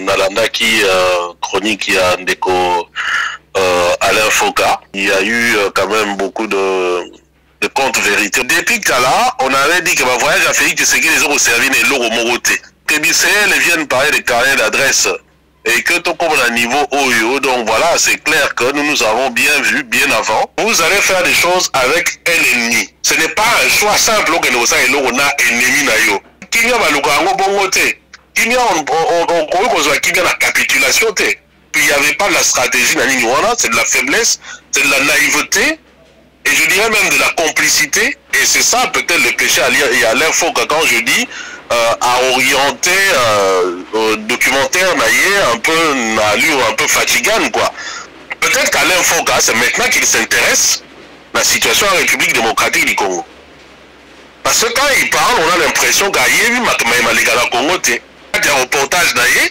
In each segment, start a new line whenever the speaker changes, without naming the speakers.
Nalanda qui chronique il y a Ndeko Alain Foka. Il y a eu quand même beaucoup de contre-vérités. Depuis Kala, on avait dit que ma voyage a fait que c'est que les autres servi les lots morotés. Que BCL viennent parler des carnets d'adresse et que tout comme à niveau OYO. Donc voilà, c'est clair que nous avons bien vu bien avant. Vous allez faire des choses avec un ennemi. Ce n'est pas un choix simple que nous avons un ennemi na yo. Qui n'y a pas le bon côté. Qui n'y a on la capitulation. Puis il n'y avait pas la stratégie, c'est de la faiblesse, c'est de la naïveté, et je dirais même de la complicité. Et c'est ça peut-être le péché à Alain Foka quand je dis à orienter documentaire un peu allure un peu fatigante quoi. Peut-être qu'Alain Foka, c'est maintenant qu'il s'intéresse à la situation en République démocratique du Congo. Parce que quand il parle, on a l'impression qu'il y a eu un Congo. Il y a un reportage d'ailleurs,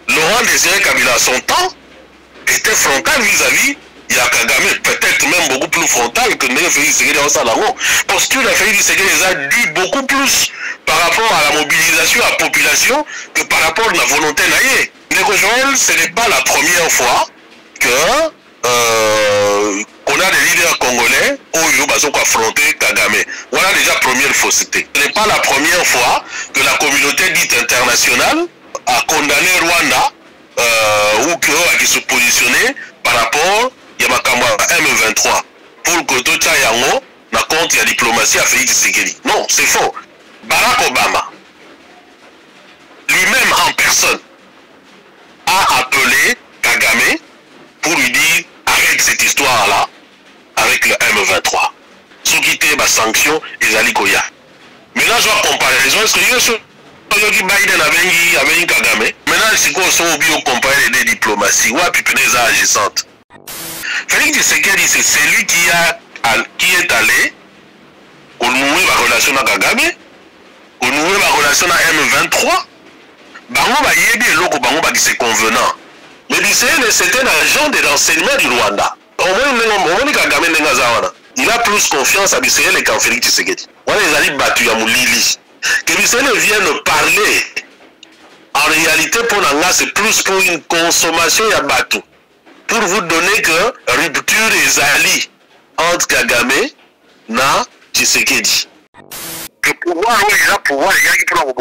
Laurent Désiré Kabila à son temps était frontal vis-à-vis il y a Kagame, peut-être même beaucoup plus frontal que Félix Tshisekedi en Salango. Posture de Félix Tshisekedi les a dit beaucoup plus par rapport à la mobilisation à la population que par rapport à la volonté naïe. Ndeko Joël, ce n'est pas la première fois que qu'on a des leaders congolais où ils ont affronté Kagame. Voilà déjà première fausseté. Ce n'est pas la première fois que la communauté dite internationale a condamné Rwanda ou qui se positionnait par rapport à M23 pour que tout ça yango na compte la diplomatie à Félix Tshisekedi. Non, c'est faux. Barack Obama lui-même en personne a appelé Kagame pour lui dire arrête cette histoire-là avec le M23. Sous quitter ma sanction et Zalikoya. Maintenant, je vois comparaison. Est-ce que Biden avait une Kagame? Maintenant, c'est quoi son bio comparé des diplomaties? Ouais, puis les agissantes. Félix Tshisekedi, c'est celui qui est allé pour nouer la relation avec Kagame, pour nouer la relation avec M23. Bango va y aider l'autre, Bango va dire c'est convenant. Mais c'était un agent de renseignement du Rwanda. Il a plus confiance à Bissell qu'en Félix Tshisekedi. On les a dit battu à Moulili. Que Bissell vienne parler. En réalité, pour Nanga, c'est plus pour une consommation à Batou. Pour vous donner que rupture des alliés entre Kagame et Tshisekedi. Le pouvoir, oui, il a pouvoir, il y a qui peut le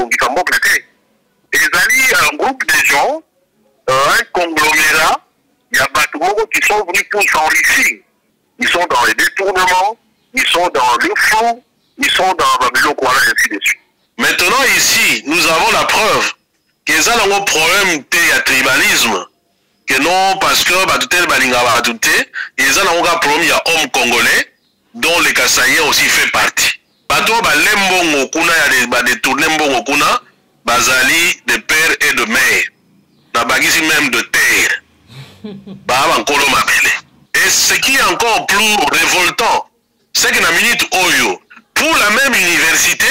et les alliés, un groupe de gens, un conglomérat, il y a Batou qui sont venus pour s'enrichir. Ils sont dans les détournements, ils sont dans le flou, ils sont dans le Lokwala et ainsi de suite. Maintenant ici, nous avons la preuve que ça a un problème de tribalisme. Que non, parce que Batoutel Balinga Batouté, ils ont un problème, il y a homme congolais, dont les Kassaïens aussi fait partie. Batou Balembongo Kuna, il y a des tournembo Kuna, Bazali de père et de mère. Nabagisi même de terre. Bah, Nkolo Mabele. Et ce qui est encore plus révoltant, c'est que dans la minute Oyo, pour la même université,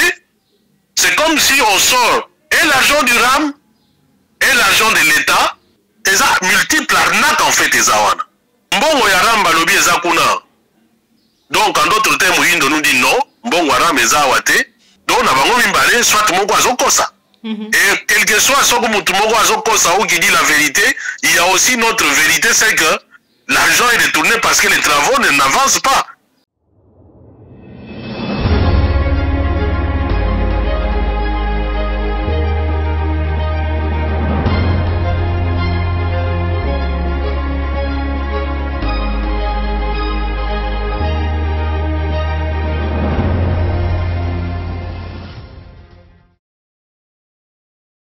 c'est comme si on sort et l'argent du RAM et l'argent de l'État, et ça multiple arnaque en fait, Mbongo ya RAM balobi ezakuna. Donc en d'autres termes, Yindo nous dit non, Mbongo ya RAM ezawate, donc na bango mimbale, soit moko azokosa. Et quel que soit ce que moko azokosa ou qui dit la vérité, il y a aussi notre vérité, c'est que l'argent est détourné parce que les travaux n'avancent pas.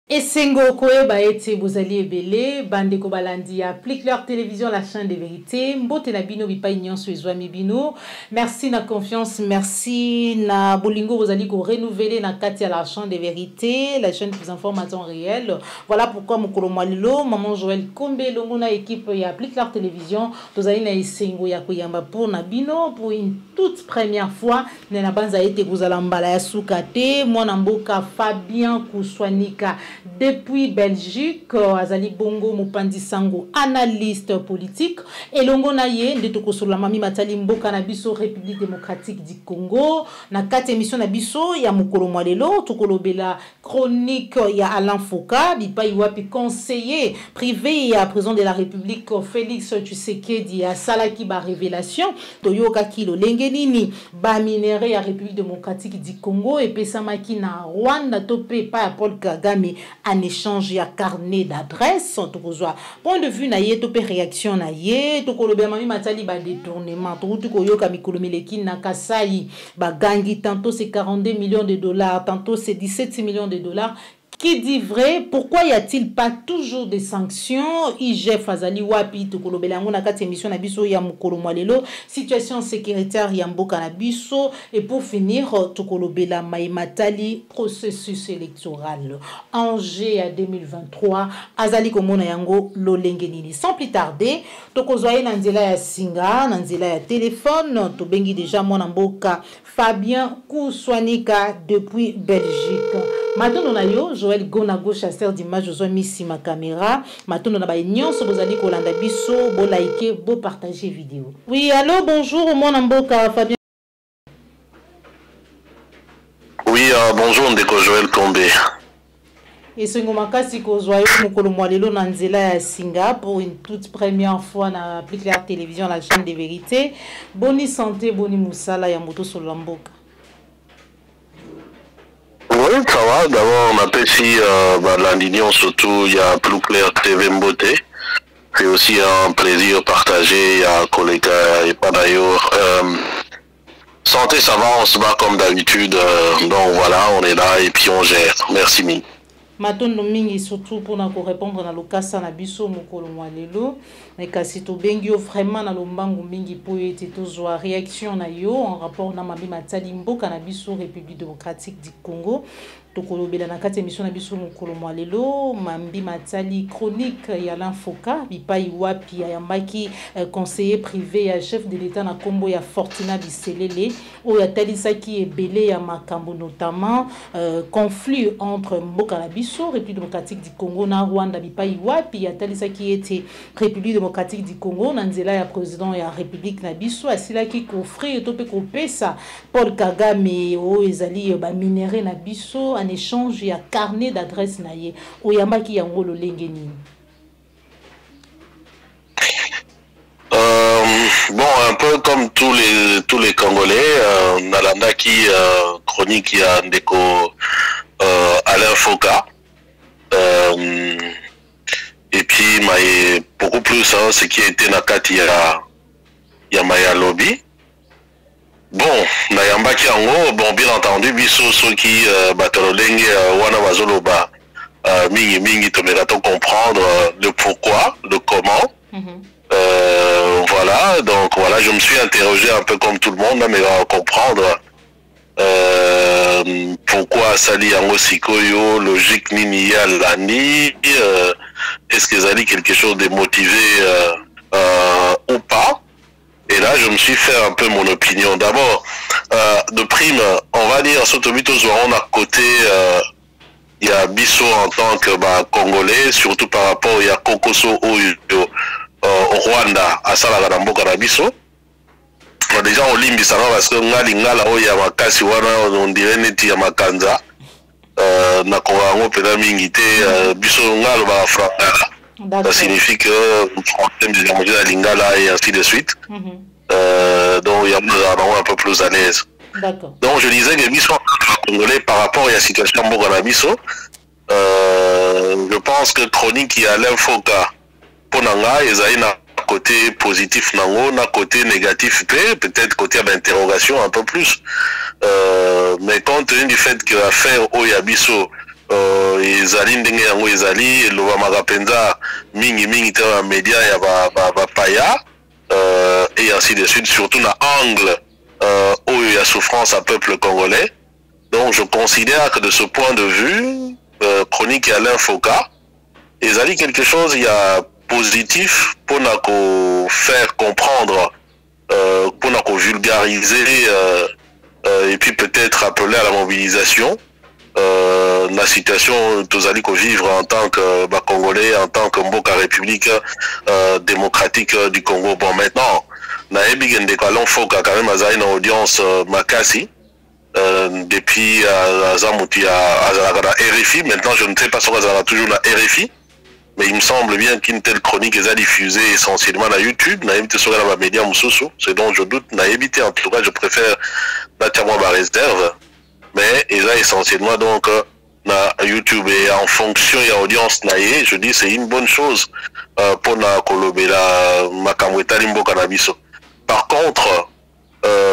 Et Sengo Koeba ete bozali ebele bande ko balandi applique leur télévision la chaîne de vérité mbote na bino bipa union swezwami bino merci na confiance merci na bolingo bozali ko renouveler na kati ya la chaîne de vérité la chaîne plus informations réelles voilà pourquoi mokolo malilo maman Joël Kombe longo na équipe ya applique leur télévision tozali na Sengo ya koyamba pour na bino pour une toute première fois na banza ete kozala mbala ya sukate mwana mboka Fabien Kuswanika depuis Belgique azali bongo mopandi sango analyste politique elongo na ye nde tokosola mami matali mboka na biso République démocratique du Congo na kati émission na biso ya mokolo mwa lelo tokolobela chronique ya Alain Foka bipai wapi conseiller privé ya président de la République Félix Tshisekedi ya salaki ba révélation toyoka kilo lenge nini ba minéré ya République démocratique du Congo et pesamaki na Rwanda topé pa Paul Kagame en échange ya carnet d'adresse tokozwa point de vue na ye topé réaction na ye tokolobela mami matali ba détournement tokoyoka mikolo mileki na Kasai ba gangi tantôt c'est 42 millions de dollars tantôt c'est 17 millions de dollars. Qui dit vrai, pourquoi y a-t-il pas toujours des sanctions? IGF azali wapi tokolobela ngo na kati émission na biso ya mokolo mwalelo situation sécuritaire ya mboka na biso et pour finir tokolobela maimatali processus électoral enjeu à 2023 azali komona yango lolenge nini. Sans plus tarder tokozwa na nzela ya singa na nzela ya téléphone tobengi déjà mona mboka Fabien Kouswanika depuis Belgique. Maintenant on a yo Joël Gonago chasseur d'image zo misi ma caméra. Maintenant on a ba nyonso bozali kolanda biso bo liker bo partager vidéo. Oui, allô, bonjour mon mboka Fabien.
Oui, bonjour ndeko Joël Tombé.
Et ce ngomakasi kozwa yo mokolo mwalelo na nzela ya Singa pour une toute première fois na Plus Clair Télévision la chaîne des vérités. Boni santé, boni musala ya moto sur lamboka.
Oui, ça va. D'abord, on appelle ici l'Indignon, surtout, il y a Plus Clair TV Mboté. C'est aussi un plaisir partagé à collègues et pas d'ailleurs. Santé, ça va, on se bat comme d'habitude. Donc voilà, on est là et puis on gère. Merci mille.
Matondo mingi surtout pour na répondre na lokasa na biso mokolo mwalelo mais kasi to bengi yo vraiment na lombangu mingi po ete tozwa réaction na yo en rapport na mami matali mboka na biso République démocratique du Congo tokolobela na kati émission na biso mokolo mwalelo mambi matali chronique ya Alain Foka bipai wapi ya yambaki conseiller privé ya chef de l'état na kombo ya Fortuna Biselele o ya talisaki ebele ya makambo notamment conflit entre mboka na biso République démocratique du Congo na Rwanda bipai wapi ya talisaki ete République démocratique du Congo na nzela ya président ya République na biso asilaki kofre to pe kopesa Paul Kagame o ezali ba minéré na biso en échange il y a carnet d'adresse naie ou yambaki yango lolenge nini.
Bon, un peu comme tous les Congolais, Nalanda qui chronique il y a ndeko Alain Foka. Et puis beaucoup plus hein, ce qui a été nakati ya Maya Lobby. Bon, nayambaki yango, bon bien entendu biso soki batololenge wana bazoloba mingi tomerato comprendre le pourquoi, le comment. Voilà, donc voilà, je me suis interrogé un peu comme tout le monde, mais on va comprendre pourquoi Sali yango sikoyo, logique nini ya lani, est-ce que Sali quelque chose de motivé ou pas. Et là, je me suis fait un peu mon opinion. D'abord, de prime, on va dire, Sotobito Zoran à côté, il y a Bisso en tant que Congolais, surtout par rapport à Kokoso au Rwanda, à Salagadambo Karabiso. Déjà, on limite ça parce que Ngala, il y a Makasi, on dirait Neti Yamakanza, Nakorango, Pédamingité, Bisso Ngala, Frangala. Ça signifie que la Lingala et ainsi de suite. Donc il y a un peu plus à l'aise. Donc je disais que Bisso Congolais par rapport à la situation de Bisso, je pense que chronique il y a l'infoka pour Nanga, ils ont un côté positif Nango, un côté négatif peut-être côté d'interrogation un peu plus. Mais compte tenu du fait que l'affaire Oyabiso ezali ndenge yango ezali loba makapenza mingi ta média ya ba paya et ainsi de suite surtout na angle où il y a souffrance à peuple congolais. Donc je considère que de ce point de vue chronique à Alain Foka ezali quelque chose il y a positif pour nous faire comprendre pour nous vulgariser et puis peut-être appeler à la mobilisation. la situation tous allez vivre en tant que Congolais, en tant que Mboka République démocratique du Congo. Bon, maintenant, Naebi Gendekalo Foka quand même a une audience Makasi depuis Azamouti à RFI. Maintenant, je ne sais pas si on a toujours la RFI, mais il me semble bien qu'une telle chronique est diffusée essentiellement à YouTube. Naebi sur la média Moussoussou, c'est dont je doute. Naebi, en tout cas, je préfère la ma réserve. Mais il a essentiellement donc na YouTube et en fonction de l'audience naïe, je dis c'est une bonne chose pour na kolobela makamweta limbo cannabis. Par contre,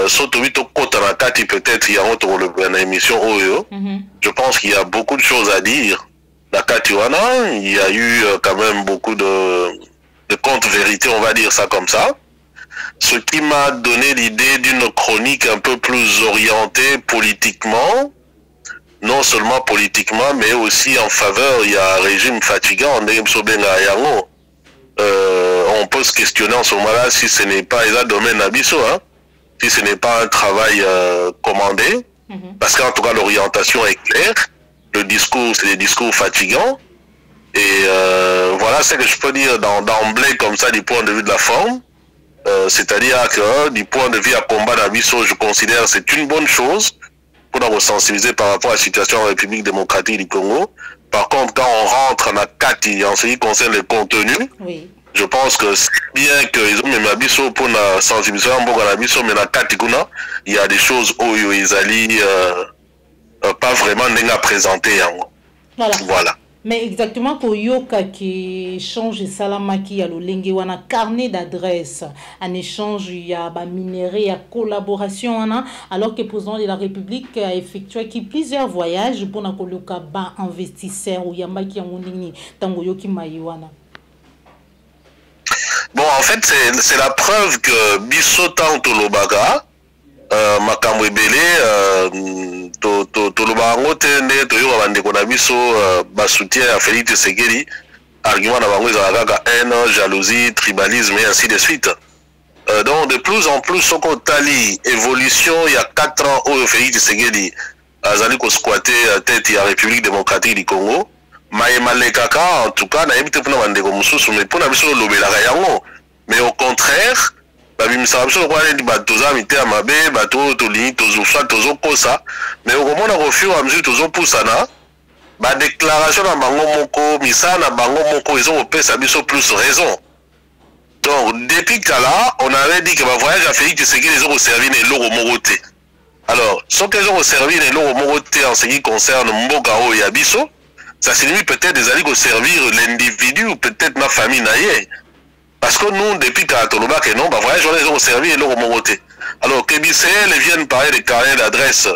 surtout vite au côté na kati peut-être il y a autre kolobela na émission Oyo. Je pense qu'il y a beaucoup de choses à dire. Na kati wana, il y a eu quand même beaucoup de contre-vérités, on va dire ça comme ça. Ce qui m'a donné l'idée d'une chronique un peu plus orientée politiquement, non seulement politiquement, mais aussi en faveur, il y a un régime fatigant, on peut se questionner en ce moment-là si ce n'est pas un domaine abysso, hein, si ce n'est pas un travail commandé, parce qu'en tout cas l'orientation est claire, le discours, c'est des discours fatigants, et voilà ce que je peux dire d'emblée comme ça du point de vue de la forme. C'est-à-dire que du point de vue à combat d'Abisso, je considère que c'est une bonne chose pour nous sensibiliser par rapport à la situation en République démocratique du Congo. Par contre, quand on rentre dans la Kati en ce qui concerne le contenu, je pense que c'est bien qu'ils ont même Abisso pour la sensibilisation en Abisso, mais dans la Kati, il y a des choses où ils allaient pas vraiment à présenter. Voilà.
Mais exactement pour Yoka qui change Salamaki, il y a le carnet d'adresse, en échange il y a minerai, il y a collaboration, alors que le président de la République a effectué plusieurs voyages pour na koloka ba investisseurs ou yamba qui ont nini tango yoki mayiwana.
Bon, en fait c'est la preuve que Bissotan Tolobaga makambo ebele tolobango tende toyoka bandeko na biso basoutien ya Félix Tshisekedi, argument na bango ezala kaka haine, jalousie, tribalisme et ainsi de suite. Donc de plus en plus soko tali évolution il y a 4 ans oyo Félix Tshisekedi azali ko squatter tête ya République démocratique du Congo, maemale kaka en tout cas na yebite pona bandeko mususu mais pona biso lobelaka yango, mais au contraire babimisa biso kwa ndi batoza mitema mabe bato tolini tozofa tozokosa, mais au moment na refus à mesure tozopusana ba déclaration na bango moko misala na bango moko ils ont opesa biso plus raison. Donc depuis là on avait dit que le voyage à Félix Tshisekedi les ont servi les loro moroté. Alors ce qu'ils ont servi les loro moroté en ce qui concerne Mboka o ya biso, ça signifie peut-être des alliés servir l'individu ou peut-être ma famille naïe. Parce que nous, depuis Katoloba, que non, bah voyage, on a servi et l'eau remonté. Alors que BCL viennent parler des carnets d'adresse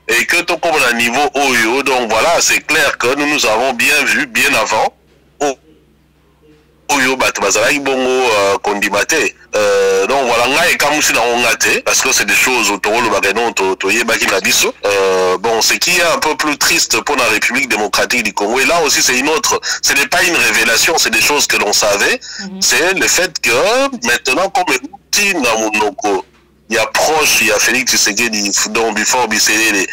et que tout comme à niveau OYO, donc voilà, c'est clair que nous avons bien vu, bien avant, OYO, Batbazalai Bongo, Kondimate. Donc voilà, on a comme si on a parce que c'est des choses autour de Baganon, Toyebaki Nabiso. Bon, ce qui est un peu plus triste pour la République démocratique du Congo, et là aussi c'est une autre, ce n'est pas une révélation, c'est des choses que l'on savait, c'est le fait que maintenant, comme outil Namunoko, il y a proche, il y a Félix Tshisekedi, donc Before Biselele,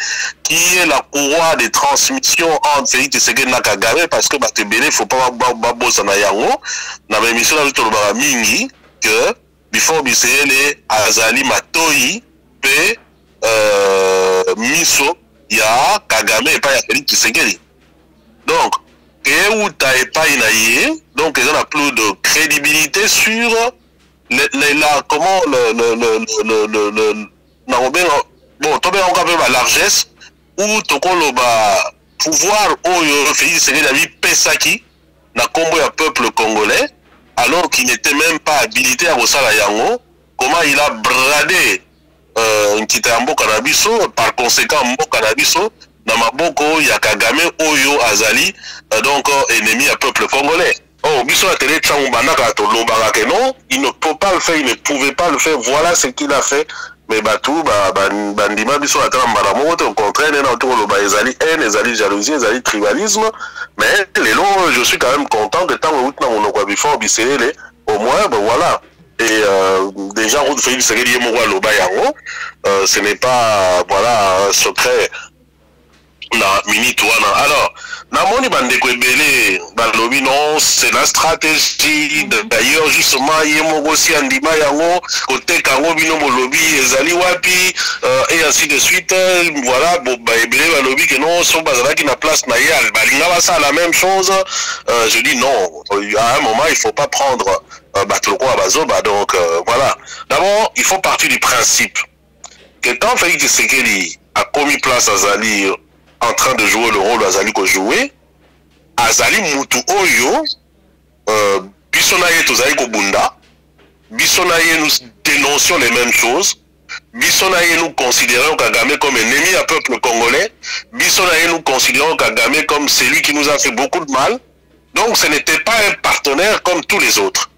qui est la courroie de transmission entre Félix Tshisekedi et Kagame, parce que il ne faut pas bosser dans Yango, dans l'émission de Mingi, que Before Biselele, Azali Matoi, P. Miso, il y a Kagame et pas Félix Tshisekedi. Donc, donc ils ont plus de crédibilité sur comment bon, la largesse ou le pouvoir où Félix Tshisekedi a mis Pesaki na combo ya peuple congolais alors qu'il n'était même pas habilité à Rosala Yango. Comment il a bradé Nkita Mboka na biso, par conséquent Mboka na biso na maboko ya Kagame oyo azali donc ennemi à peuple congolais. Oh, biso la télé tchambandaka to lobaka que non, il ne peut pas le faire, il ne pouvait pas le faire. Voilà ce qu'il a fait. Mais batou bandima biso atala mbaramoto au contraire na autour loba ezali haine, ezali jalousie, ezali tribalisme. Mais les lots, je suis quand même content que tant que nous avons Before Biselele au moins ben voilà. Et déjà route Félix Tshisekedi Mokwa loba yango, ce n'est pas voilà un secret na minute wana. Alors namoni bandeko ebele balobi non, c'est la stratégie d'ailleurs justement ye moko aussi andima yango koteka yango bino bolobi ezali wapi et ainsi de suite. Voilà, ba ebele balobi que non, so bazalaki na place na ye balinga basa la même chose. Je dis non, à un moment il faut pas prendre bato lokola bazoba. Donc voilà, d'abord il faut partir du principe que quand Félix Tshisekedi a commis place à Zali en train de jouer le rôle Azali ko jouer, Azali mutu oyo biso na ye tozali ko bunda, biso na ye nous dénoncions les mêmes choses, biso na ye nous considérons Kagame comme ennemi à peuple congolais, biso na ye nous considérons Kagame comme celui qui nous a fait beaucoup de mal. Donc ce n'était pas un partenaire comme tous les autres.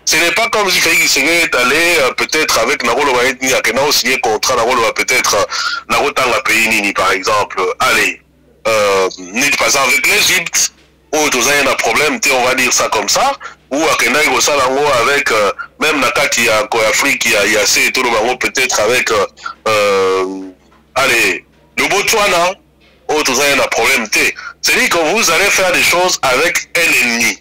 Ce n'est pas comme si Félix Tshisekedi est allé peut-être avec Nagolo Waetni Akena signé contrat Nagolo peut-être Nagotanga pays Nini par exemple. Allez, par exemple avec l'Égypte, où tout ça y a un problème, on va dire ça comme ça, ou Akena Gosalango avec même Nakati à Afrique, il y a assez tout le monde peut-être avec allez, le Botswana, où tout ça y a un problème. C'est-à-dire que vous allez faire des choses avec un ennemi.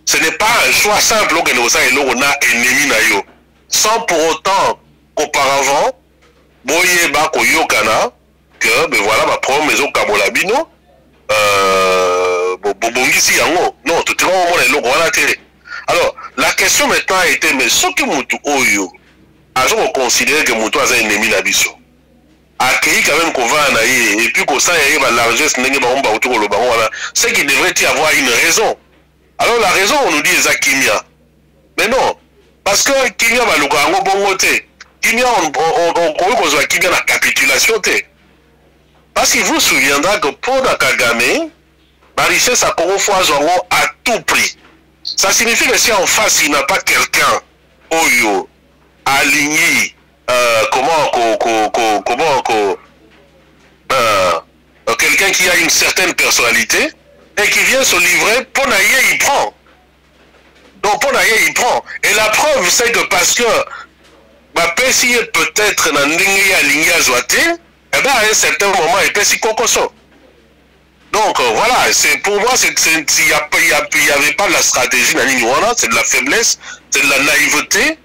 Ce n'est pas un choix simple que nous avons ennemi na yo. Sans pour autant qu'auparavant, boye ba ko yokana que ben voilà ma problème maison kabolabino bobongisi yango. Non, tout le monde est logo na télé. Alors, la question maintenant a été mais ce que mutu oyo a je considère que mutu a un ennemi na biso. Accueilli quand même qu'on va en aille et puis qu'on ça y a la largesse n'engage pas on va autour le baron là. C'est qu'il devrait y avoir une raison. Alors la raison, on nous dit Kimia. Mais non, parce que Kimia va le faire bongote. Kimia, on croit qu'on soit Kimia la capitulation. Parce qu'il vous souviendra que pour Kagame, la richesse a Congo à tout prix. Ça signifie que si en face, il n'a pas quelqu'un, Oyo, aligné, quelqu'un qui a une certaine personnalité, et qui vient se livrer, pour naïe, il prend. Donc, pour naïe, il prend. Et la preuve, c'est que parce que, ma pessi est peut-être dans l'ingé aligné à Zoaté, eh bien, à un certain moment, il pessi kokoso. Donc, voilà, c'est pour moi, il n'y avait pas de la stratégie dans l'Ignorana, c'est de la faiblesse, c'est de la naïveté,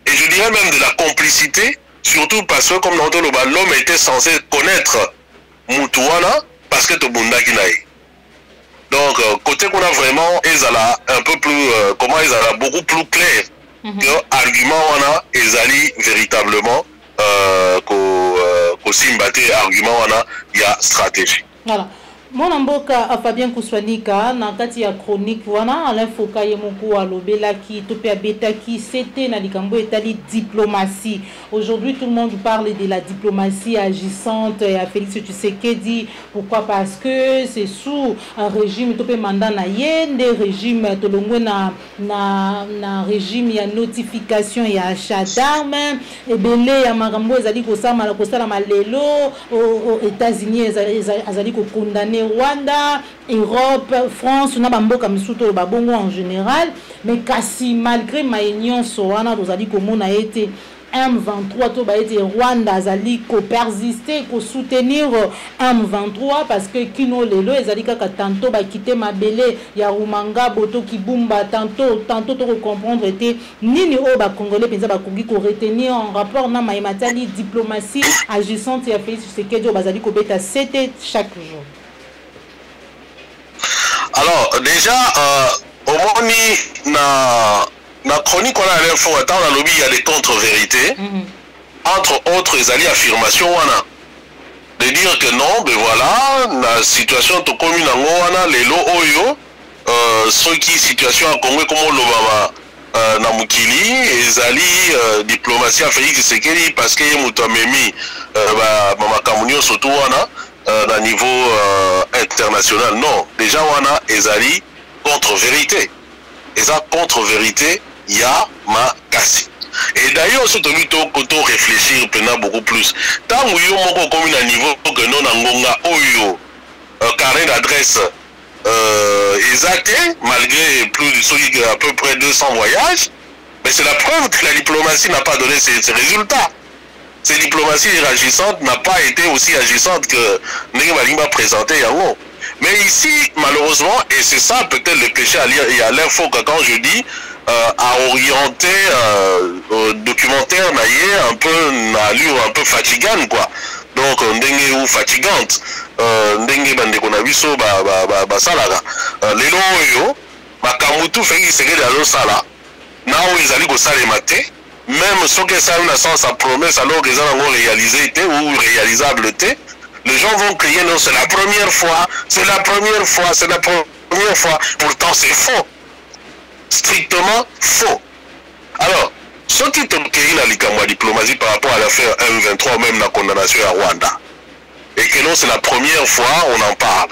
et je dirais même de la complicité, surtout parce que, comme dans l'homme était censé connaître Moutouana, parce que Tobunda Kinaï. Donc, côté qu'on a vraiment, ils allaient un peu plus, comment ils allaient beaucoup plus clair que argument on a, ils allaient véritablement, qu'au Simbaté, argument on a, il y a stratégie.
Voilà. Mon amboka a Fabien Kouswanika, na kati ya chronique wana Alain Foka yemoko alobela ki topé beta ki c'était na likambo etali diplomatie. Aujourd'hui tout le monde parle de la diplomatie agissante à Félix Tshisekedi. Pourquoi? Parce que c'est sous un régime topé mandat na yende régime tolongwe na régime ya notification ya achat d'armes et belé ya makambo ezali kosala malelo aux États-Unis ezali ko condamner Rwanda, Europe, France, on a bamboka misuto babongo en général, mais kasi malgré ma union soana nous a dit comment on a été M23 to ba été Rwanda azali ko persister ko soutenir M23 parce que kino lelo ezali kaka tantôt ba quitter mabele ya Rumanga boto kibumba tantôt to comprendre était nini o ba congolais penza ba kongi ko retenir en rapport na maimatali diplomatie agissante ya Félix Tshisekedi bazali ko beta c'était chaque jour.
Alors, déjà, au moment na chronique, on a l'info, dans la lobby, il y a des contre-vérités. Entre autres, ils allaient affirmation, de dire que non, ben voilà, la situation de commune en les lots oyo, ceux qui situation en Congo comme l'Obama, na Mukili, ils allaient diplomatie à Félix Tshisekedi parce qu'il y a Moutamemi, Mama Kamunio surtout, à niveau international. Non, déjà on a ezali contre-vérité. Et ça contre-vérité, il y a ma casse. Et d'ailleurs, ce que réfléchir maintenant beaucoup plus. Tant que nous avons comme un niveau que nous avons carré d'adresse exact, malgré plus de à peu près 200 voyages, mais c'est la preuve que la diplomatie n'a pas donné ses résultats. cette diplomatie agissante n'a pas été aussi agissante que Ndenge m'a présenté Yango. Mais ici, malheureusement, et c'est ça peut-être le péché à l'info quand je dis à orienter documentaire un peu une allure un peu fatigante quoi. Donc ndenge ou fatigante ndenge bande qu'on a vu so ba salaka lelo oyo makamutu fengi segede alo sala na o ezali ko sala maté même ce que ça une sens sa promesse alors que ça n'ont réalisé ou réalisable té. Les gens vont crier non, c'est la première fois, c'est la première fois, c'est la première fois. Pourtant, c'est faux. Strictement faux. Alors, ce qui te cueille la diplomatie par rapport à l'affaire M23 ou même la condamnation à Rwanda, et que non, c'est la première fois, on en parle.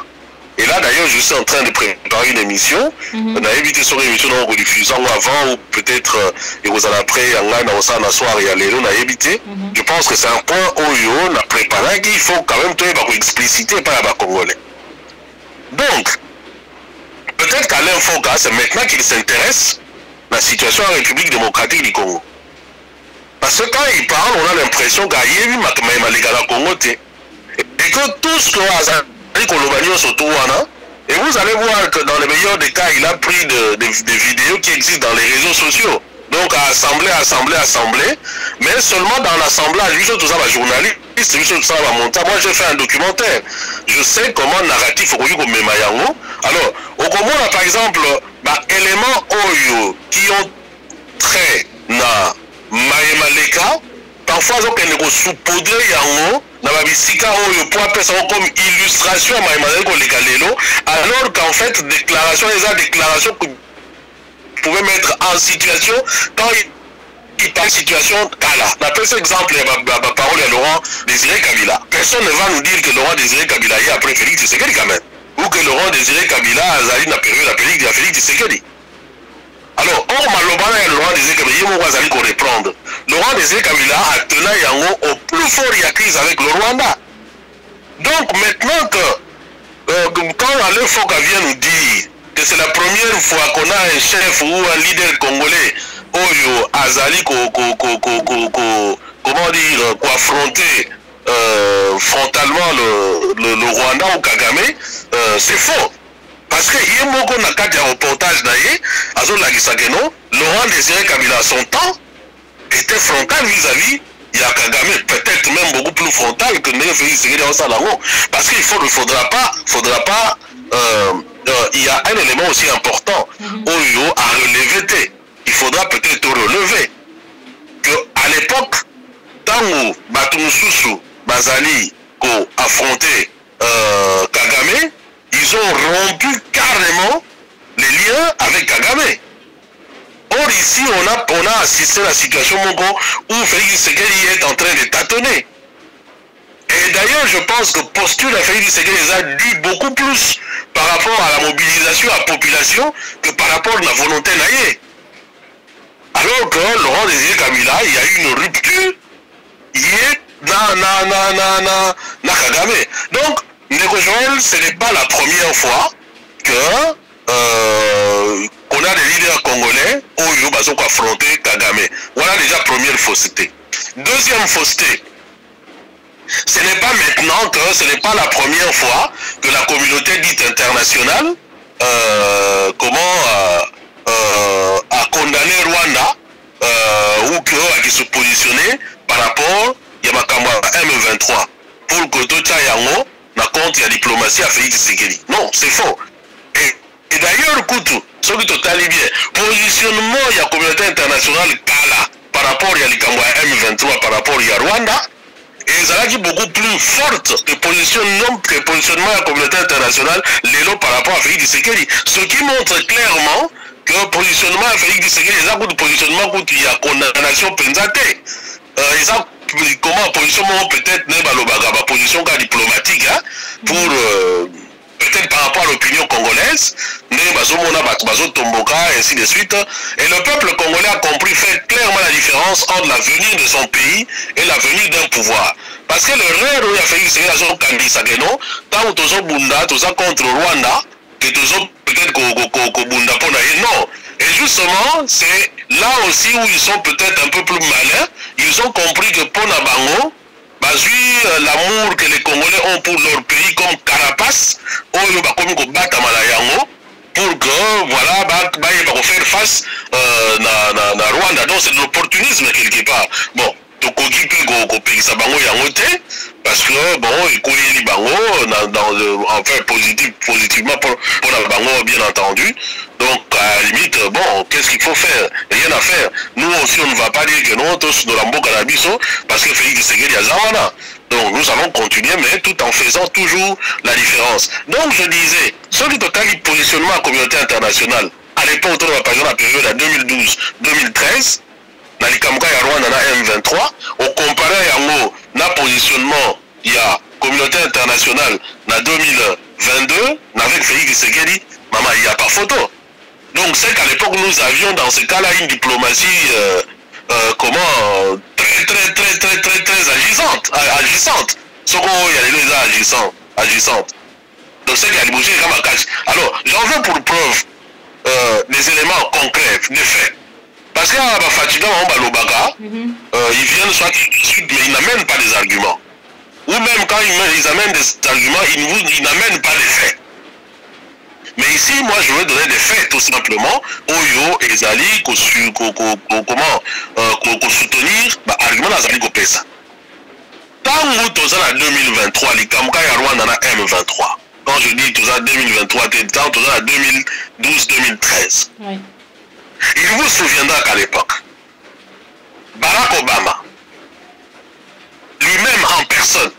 Et là, d'ailleurs, je suis en train de préparer une émission. On a évité sur l'émission en diffusant avant ou peut-être et vous allez après, en soir et à l'élo, on a évité. Je pense que c'est un point où on a préparé qu'il faut quand même expliciter par la Congolais. Donc, peut-être qu'à l'info, c'est maintenant qu'il s'intéresse à la situation en République démocratique du Congo. Parce que quand il parle, on a l'impression qu'il y a eu le Congo et que tout ce qu'on a et vous allez voir que dans les meilleurs des cas, il a pris des vidéos qui existent dans les réseaux sociaux. Donc à assembler, mais seulement dans l'assemblage, tout ça va journaliste, tout ça va monter. Moi j'ai fait un documentaire. Je sais comment narratif au Mayango. Alors, au Congo, par exemple, éléments Oyo qui ont trait na Mayemaleka, parfois ils ont sous-poudré Yango. Comme illustration alors qu'en fait déclaration que vous pouvez mettre en situation quand il parle de situation Kala. D'après cet exemple, la parole à Laurent Désiré Kabila. Personne ne va nous dire que Laurent Désiré Kabila est après Félix Tshisekedi quand même. Ou que Laurent Désiré Kabila a eu la période de Félix Tshisekedi. Alors, or Malobana et Laurent Désiré Kabila, qu'on reprendre. Laurent Désiré Kabila a tenu Yango au plus fort il y a crise avec le Rwanda. Donc maintenant que quand Alain Foka vient nous dire que c'est la première fois qu'on a un chef ou un leader congolais Oyo Azali comment dire affronter frontalement le Rwanda ou Kagame, c'est faux. Parce que il y a beaucoup de reportage d'ailleurs, Laurent Désiré Kabila à son temps était frontal vis-à-vis il y a Kagame, peut-être même beaucoup plus frontal que Ndenge Félix Tshisekedi en Salango. Parce qu'il ne faudra pas il y a un élément aussi important à relever. Il faudra peut-être relever qu'à l'époque, tant où Batumususu, Bazali, affronté Kagame, ils ont rompu carrément les liens avec Kagame. Or ici, on a assisté à la situation où Félix Tshisekedi est en train de tâtonner. Et d'ailleurs, je pense que posture à Félix Tshisekedi a dit beaucoup plus par rapport à la mobilisation à la population que par rapport à la volonté naïe. Alors que Laurent Désiré Kabila, il y a eu une rupture, il est na Kagame. Donc, Ndeko Joël, ce n'est pas la première fois que qu'on a des leaders congolais où ils ont affronté Kagame. Voilà déjà première fausseté. Deuxième fausseté, ce n'est pas maintenant que ce n'est pas la première fois que la communauté dite internationale a condamné Rwanda ou qui se positionnait par rapport à M23 pour que tout ça yango na compte la diplomatie à Félix Tshisekedi. Non, c'est faux. Et d'ailleurs, Koutou, ce qui totalement bien, positionnement de la communauté internationale Kala par rapport à M23 par rapport à Rwanda, et ça a été beaucoup plus forte que positionnement de la communauté internationale Lélo par rapport à Félix Tshisekedi. Ce qui montre clairement que le positionnement à Félix Tshisekedi, c'est un positionnement où il y a condamnation pensée. Comment positionnement peut-être n'est pas position diplomatique pour peut-être par rapport à l'opinion congolaise, ainsi de suite. Et le peuple congolais a compris, fait clairement la différence entre l'avenir de son pays et l'avenir d'un pouvoir. Parce que le rêve où il a fait une tant que tous bunda, tous contre Rwanda, que tous peut-être que bunda pour non. Et justement, c'est là aussi où ils sont peut-être un peu plus malins ils ont compris que pour Nabango, l'amour que les Congolais ont pour leur pays comme carapace, pour que voilà, faire face à Rwanda. Donc c'est de l'opportunisme quelque part. Bon, parce que bon, enfin positivement pour la Bango, bien entendu. Donc à la limite, bon, qu'est-ce qu'il faut faire? Rien à faire. Nous aussi, on ne va pas dire que nous, tous de l'Ambo Canabiso, parce que Félix Tshisekedi a Zawana. Donc nous allons continuer, mais tout en faisant toujours la différence. Donc je disais, celui de quel positionnement à la communauté internationale, à l'époque, par exemple, la période à 2012-2013, dans les Kamka et Rwanda, M23, on comparait à positionnement, il y a communauté internationale en 2022, avec Félix Tshisekedi, maman, il n'y a pas photo. Donc c'est qu'à l'époque, nous avions dans ce cas-là une diplomatie très agissante. Ce qu'on y a les agissantes. Donc c'est qu'il y a les bougies comme un cache. Alors, j'en veux pour preuve des éléments concrets, des faits. Parce qu'il y a fatigant en Balobaka, ils viennent soit mais ils n'amènent pas des arguments. Ou même quand ils amènent des arguments, ils n'amènent pas des faits. Mais ici, moi, je veux donner des faits, tout simplement. Oyo, Ezali, soutenir, argument Azali Kopesa. Tant que nous en 2023, les Kamka et Rwanda na M23. Quand je dis tout ça 2023, tant tout ça 2012-2013. Oui. Il vous souviendra qu'à l'époque, Barack Obama, lui-même en personne,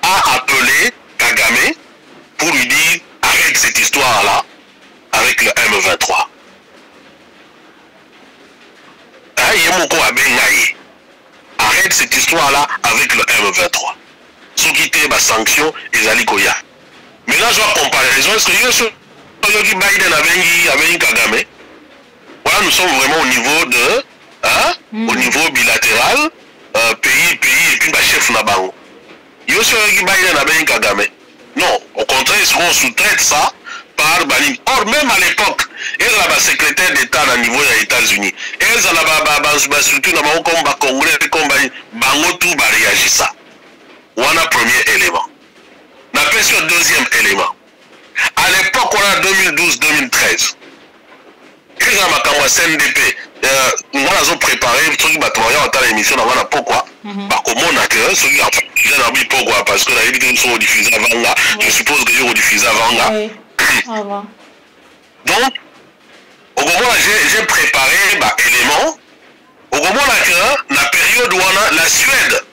a appelé Kagame pour lui dire arrête cette histoire-là avec le M23. Arrête cette histoire-là avec le M23. Ce qui était ma sanction, Ezali Koya. Mais là, je vois comparaison. Est-ce que Biden avait Kagame? Voilà, nous sommes vraiment au niveau de, au niveau bilatéral, pays, et puis chef Nabango. Biden avait Kagame. Non, au contraire, on sous-traite ça par Balim. Or, même à l'époque, elle a secrétaire d'État au niveau des États-Unis. Elle a surtout dans le Congrès, comme Bango tout réagit ça. On a premier élément. On a sur deuxième élément. À l'époque, on a 2012-2013. Quand on a CNDP, on a préparé, ceux qui ont l'émission, on a pourquoi. Pourquoi? Parce que la vidéo sont diffusée avant là. Je suppose que j'ai diffusé avant là. Donc, au moment où j'ai préparé l'élément, au moment où la période où la Suède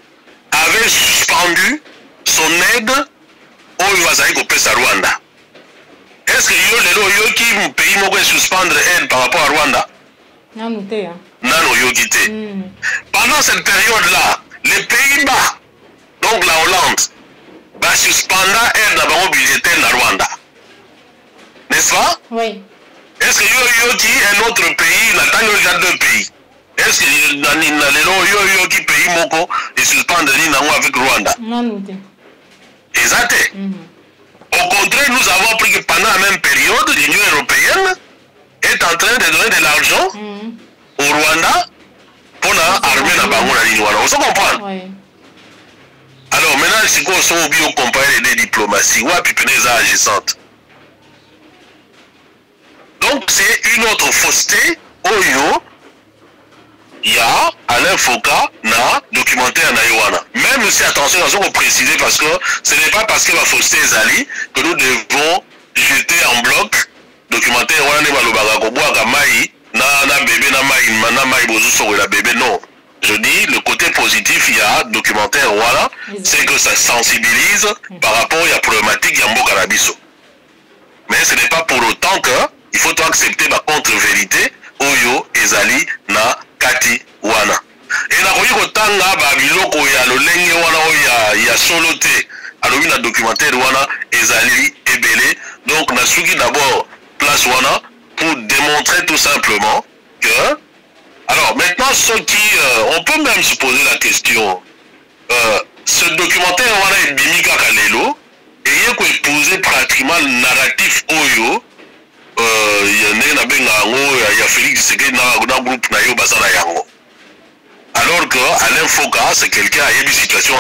avait suspendu son aide au Iwazaki au Rwanda. Est-ce que yo qui pays mo suspendre aide par rapport à Rwanda? Non, non, pendant cette période-là, les Pays-Bas, donc la Hollande, va suspendre aide d'abord budgétaire à Rwanda. N'est-ce pas? Oui. Est-ce que yo qui un autre pays, il y a deux pays? Est-ce que yo qui pays moko et suspendre avec Rwanda? Non, exact. Au contraire, nous avons appris que pendant la même période, l'Union européenne est en train de donner de l'argent au Rwanda pour l'armée de Bango. Vous comprenez? Oui. Alors maintenant, si on sont obligés de comparer les diplomaties, ouais, puis les agissantes. Donc c'est une autre fausseté. Oyo, il y a Alain Foucault na documentaire na Yowana. Même si attention, nous avons précisé parce que ce n'est pas parce que la fausseté est ali que nous devons jeter en bloc documentaire Yowana ne balobaka koboaka mai na bébé na mai bozu soko la bébé. Non. Je dis le côté positif, il y a documentaire Yowana, c'est que ça sensibilise par rapport à la problématique Yambo Karabiso. Mais ce n'est pas pour autant que il faut accepter la contre-vérité Oyo ezali na kati wana. Et na koyi kotanga ba biloko ya lolenge wana oya ya solote alobi na documentaire wana ezali ebele. Donc na suki d'abord place wana pour démontrer tout simplement que alors maintenant ceux qui on peut même se poser la question ce documentaire wana est bimika kalelo et il faut épouser pratiquement le narratif Oyo il y a Félix Tshisekedi na groupe na yo basana yango. alors que Alain Foka, c'est quelqu'un qui a eu une situation.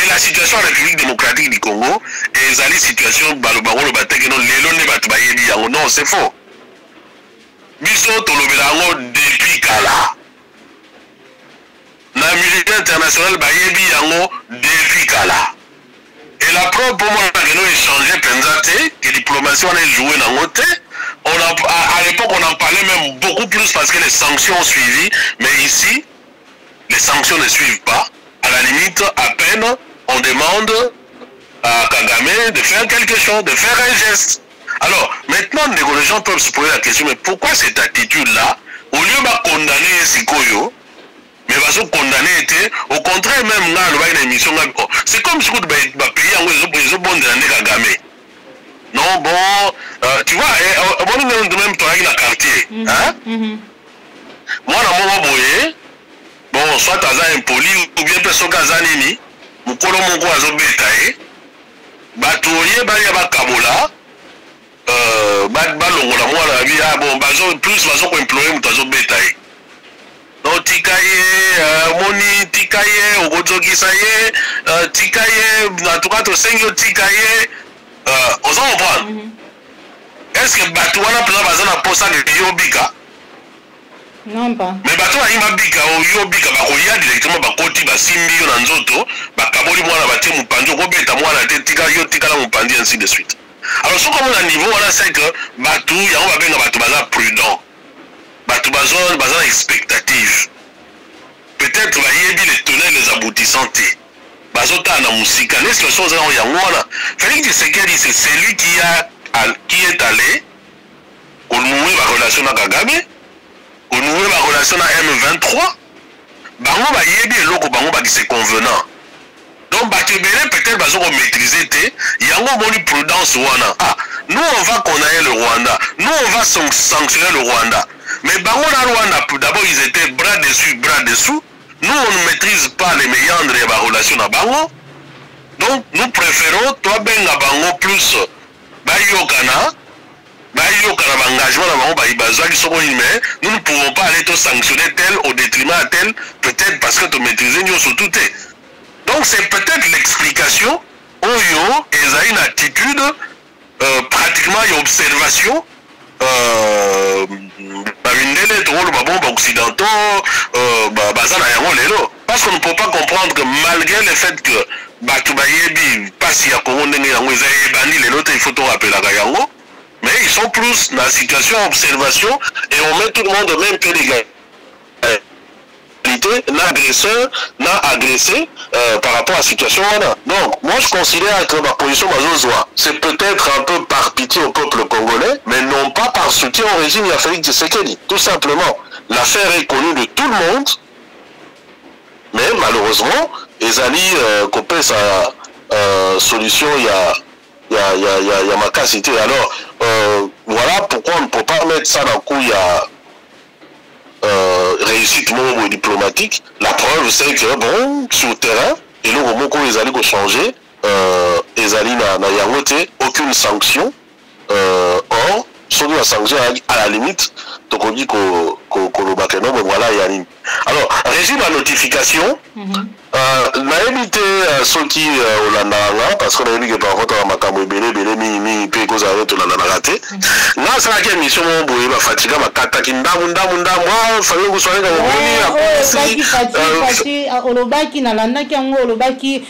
Et la situation en République démocratique du Congo, et la situation Balobaro, non, c'est faux. Biso Tolobelango depuis Kala. La militaire internationale Bayebi Yango depuis Kala. Et la preuve pour moi, que nous échangeons pensate, que la diplomatie on a joué dans notre à l'époque on en parlait même beaucoup plus parce que les sanctions ont suivi, mais ici, les sanctions ne suivent pas. À la limite, à peine, on demande à Kagame de faire quelque chose, de faire un geste. Alors, maintenant, les gens peuvent se poser la question, mais pourquoi cette attitude-là, au lieu de condamner Sikoyo, mais va se condamner, au contraire, même là, une émission, c'est comme si le pays a bon de Kagame. Non, bon, tu vois, on est même dans le quartier. Hein? Moi, dans mon boye, bon, soit à impoli, ou bien personne à Nini, ou que l'on m'a zobétaé, batouye, baya kabola, balongola, moi, la vie, bon, bazo, plus, bazo, qu'on employé, ou tazo bétaé. Non, tikaye, moni, tikaye, ogozogi saye, tikaye, en tout cas, to sengyo tikaye, on s'en comprend. Est-ce que Batouana peut avoir un poste de Yobika?
Non, pas.
Mais Batouana il m'a bika, Yobika, Bakoya directement, Bakoti, Basimbi, Nanzoto, Bakaboli, moi, la bâtiment, Mupanjo, Gobeta, moi, la tête, Tika, Yotika, la Mupandi, ainsi de suite. Alors, ce qu'on a un niveau, on a c'est que Batou, il y a un peu de Batoubaza prudent. Batoubaza, Baza expectative. Peut-être, Bayebi, les tenants, les aboutissants. Bazota na musika, les situations là où il y a moi. Félix Tshisekedi, c'est celui qui est allé au nouer la relation à Kagame, au nouer la relation à M23. Bango ba yebi eloko bango ba qui c'est convenant. Donc ba kebele peut-être bazo ko maîtriser té, yango boni prudence wana. Ah, nous on va condamner le Rwanda. Nous on va sanctionner le Rwanda. Mais bango na Rwanda, d'abord ils étaient bras dessus, bras dessous. Nous, on ne maîtrise pas les méandres et la relation à Bango. Donc, nous préférons, toi, ben à Bango plus, Bayokana, engagement à Bango, nous ne pouvons pas aller te sanctionner tel au détriment à tel, peut-être parce que tu maîtrises nous surtout. Donc, c'est peut-être l'explication, Oyo, et une attitude, pratiquement, une observation, occidentaux, parce qu'on ne peut pas comprendre que malgré le fait que Batoubayebi passe à Congo, il faut tout rappeler la Gayango, mais ils sont plus dans la situation d'observation et on met tout le monde au même pied d'égalité. L'agresseur n'a agressé par rapport à la situation. Donc, moi je considère que ma position c'est peut-être un peu par pitié au peuple congolais, mais non pas par soutien au régime de Félix Tshisekedi. Tout simplement, l'affaire est connue de tout le monde, mais malheureusement, Ezali copé sa solution, il y a ma cassité. Alors, voilà pourquoi on ne peut pas mettre ça dans le coup, il y a réussite mon diplomatique. La preuve c'est que bon sur le terrain et le moment où les alliés ont changé les alliés n'a aucune sanction or sur la sanction à la limite donc on dit qu'on mais voilà il y a une alors régime la notification n'a évité ceux qui Hollanda parce qu'on a vu que par contre à Makambo belé mi pe cause avec Hollanda raté là c'est la mission mon boy va fatiguer ma kata kindamu moi fallait que soyez
Fati olobaki na landaki yango olobaki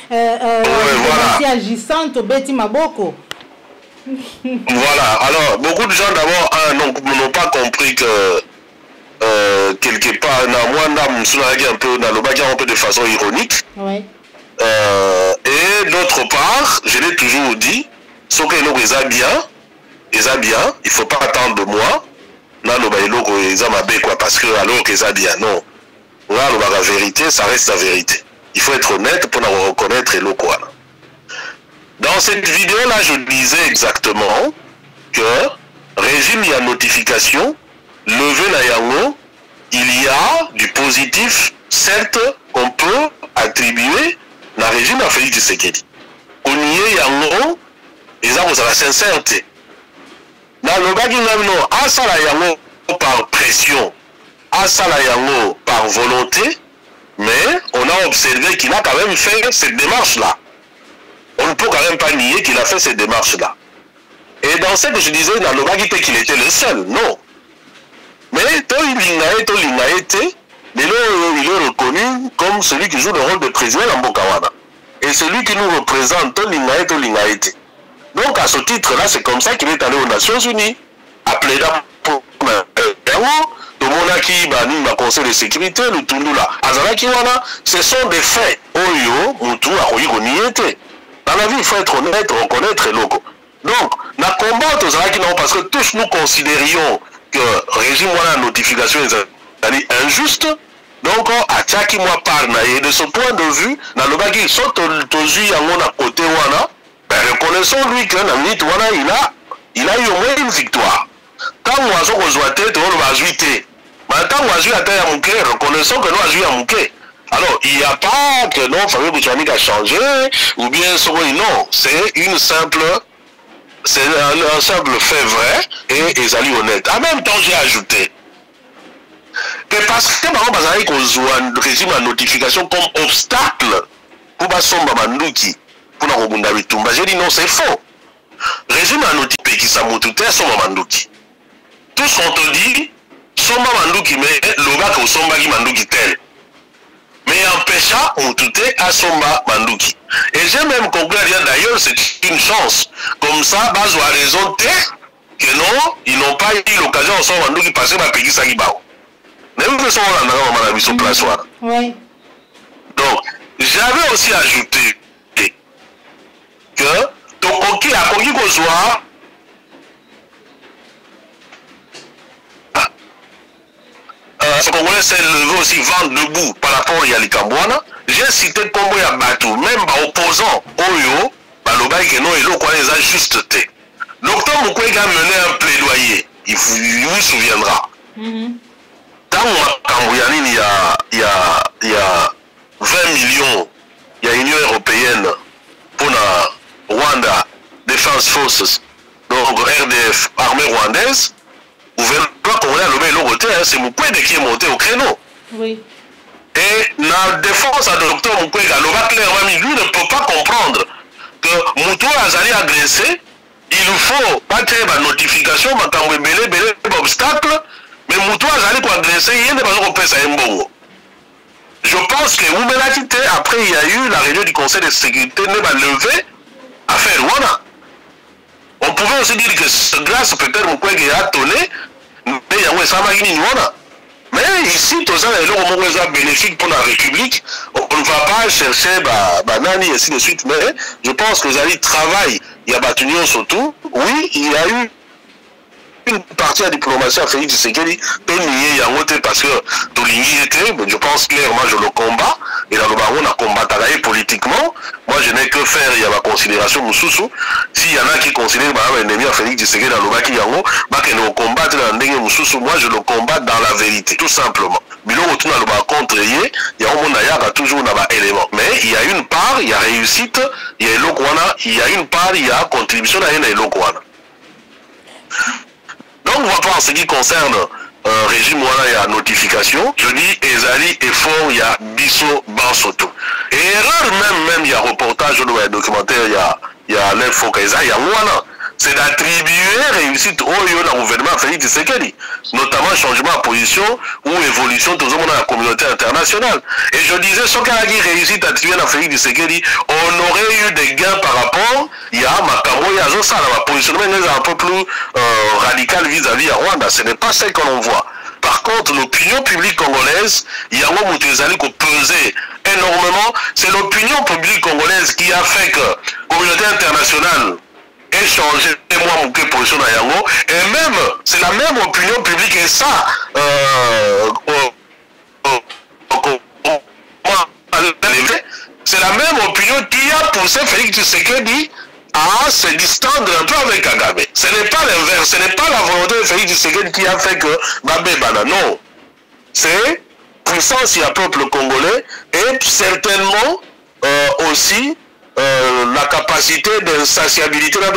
agissante beti maboko.
Voilà, alors beaucoup de gens d'abord n'ont pas compris que quelque part, un peu dans le un peu de façon ironique.
Ouais.
Et d'autre part, je l'ai toujours dit, ce que nous est bien, il ne faut pas attendre de moi. Là, parce que alors que ça bien, non. Là, la vérité, ça reste la vérité. Il faut être honnête pour nous reconnaître le quoi. Dans cette vidéo-là, je disais exactement que régime, il y a notification, levé la yango, il y a du positif, certes, qu'on peut attribuer la régime à Félix Tshisekedi. On y est yango, ils ont la sincérité. Dans le bas non, à ça la yango par pression, à ça la yango par volonté, Mais on a observé qu'il a quand même fait cette démarche-là. On ne peut quand même pas nier qu'il a fait cette démarche-là. Et dans ce que je disais, dans le Bagité, qu'il était le seul, non. Mais il est reconnu comme celui qui joue le rôle de président en Bokawana. Et celui qui nous représente, donc à ce titre-là, c'est comme ça qu'il est allé aux Nations Unies, appelé pour le Monaki, le Conseil de sécurité, le Tundula, Azalaki Wana, ce sont des faits. Oyo, Moutou, Aroyi, Niete. Dans la vie, il faut être honnête, reconnaître les locaux. Donc, la combat aux Azalaki, non, parce que tous nous considérions que le régime Wana notification est injuste. Donc, à Tchaki, moi, et de ce point de vue, dans le bagage, sont à mon côté Wana, reconnaissons lui que dans minute Wana, il a eu au moins une victoire. Quand on a joué, on a joué. Maintenant, on a joué à terre à Mouké, reconnaissons que nous avons joué à Mouké. Alors, il n'y a pas que non, Fabien Bouchani a changé, ou bien non, c'est un simple fait vrai et Ezali honnête. En même temps, j'ai ajouté que parce que par exemple, on régime la notification comme obstacle pour Basomba Mandouki, pour la Robunda Bitumba, j'ai dit non, c'est faux. Régime la notification qui s'amoutouté, Somba Mandouki. Tout ce qu'on te dit, Somba Mandouki, mais le bac au Somba qui Mandouki tel. Mais empêcha Moutouté à Somba Mandouki. Et j'ai même conclu à dire d'ailleurs, c'est une chance. Comme ça, Bazo a raison que non, ils n'ont pas eu l'occasion de Somba Mandouki passer par Peggy Sagibao. Même que son on a mis sur place.
Oui.
Donc, j'avais aussi ajouté que Tokoki a connu qu'on soit ce Congolais s'est levé aussi vent debout par rapport à Yalikambouana. J'ai cité Kombo ya Batou, même opposant Oyo, Balobaï que non, et l'eau quoi les a justeté. Docteur Mukwege a mené un plaidoyer, il vous souviendra. Dans Kambouyani, il y a 20 millions, il y a l'Union européenne pour la Rwanda Defense Forces, donc RDF, armée rwandaise. Le gouvernement congolais, c'est Mukwege qui est monté au créneau.
Oui.
Et la défense à Dr Mukwege, lui ne peut pas comprendre que Moutou Azali agressé, il faut pas créer ma notification, ma obstacle, mais Moutou Azali pour agresser, il n'y a pas de repère à Mbongo. Je pense que Oumenakite, après il y a eu la réunion du Conseil de sécurité, ne va lever à faire Rwanda. On pouvait aussi dire que grâce peut-être Mukwege a tonné, mais il y a un mais ici, tout ça est bénéfique pour la République. On ne va pas chercher Banani et ainsi de suite, mais je pense que Zali travaille. Il y a Batunion surtout. Oui, il y a eu une partie de la diplomatie à Félix Tshisekedi, parce que je pense clairement, je le combat, et dans le baron, on a combattu politiquement. Moi, je n'ai que faire, il y a ma considération, Moussoussou. S'il y en a qui considèrent l'ennemi à Félix Tshisekedi dans le Baki Yango, nous combattre dans le Moussoussou, moi, je le combat dans la vérité, tout simplement. Mais là, on a le contre, il y a toujours un élément. Mais il y a une part, il y a réussite, il y a il y a une part, il y a contribution à une Elokwana. Donc, on va voir en ce qui concerne régime Wana, il y a notification. Je dis, Ezali, effort, il y a Bisso, Bansoto. Et erreur même, il y a reportage, il y a documentaire, il y a l'info, il y a Wana. C'est d'attribuer réussite au gouvernement Félix Tshisekedi, notamment changement de position ou évolution tout le monde dans la communauté internationale. Et je disais, ce qu'on a dit réussite attribuée à Félix Tshisekedi, on aurait eu des gains par rapport, il y a Makamo, il y a ça, la positionnement est un peu plus radical vis-à-vis à Rwanda. Ce n'est pas ce que l'on voit. Par contre, l'opinion publique congolaise, il y a un Moutezali qui pesait énormément. C'est l'opinion publique congolaise qui a fait que la communauté internationale échanger moi mon position à Yango et même c'est la même opinion publique et ça c'est la même opinion qui a poussé Félix Tshisekedi à se distendre un peu avec Kagame. Ce n'est pas l'inverse, ce n'est pas la volonté de Félix Tshisekedi qui a fait que Babé Bana, non. C'est puissance, il y a peuple congolais et certainement aussi la capacité d'insatiabilité là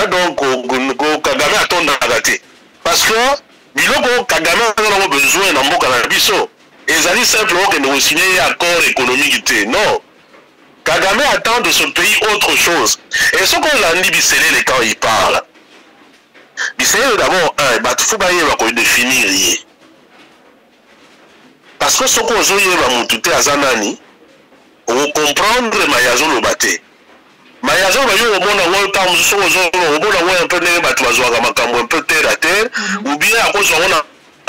donc Kagame attend d'arrêter parce que biloko Kagame a besoin d'un mboka na biso ils allaient simplement que nous signer un accord économique. Non. Kagame attend de ce pays autre chose. Et ce qu'on l'a dit, Bissélé, quand il parle, Bissélé d'abord, il faut pas définir. Parce que ce qu'on a dit à Zanani, on va comprendre le Mayazo le bâté. Mayazo, au monde, un peu terre à terre, ou bien à cause de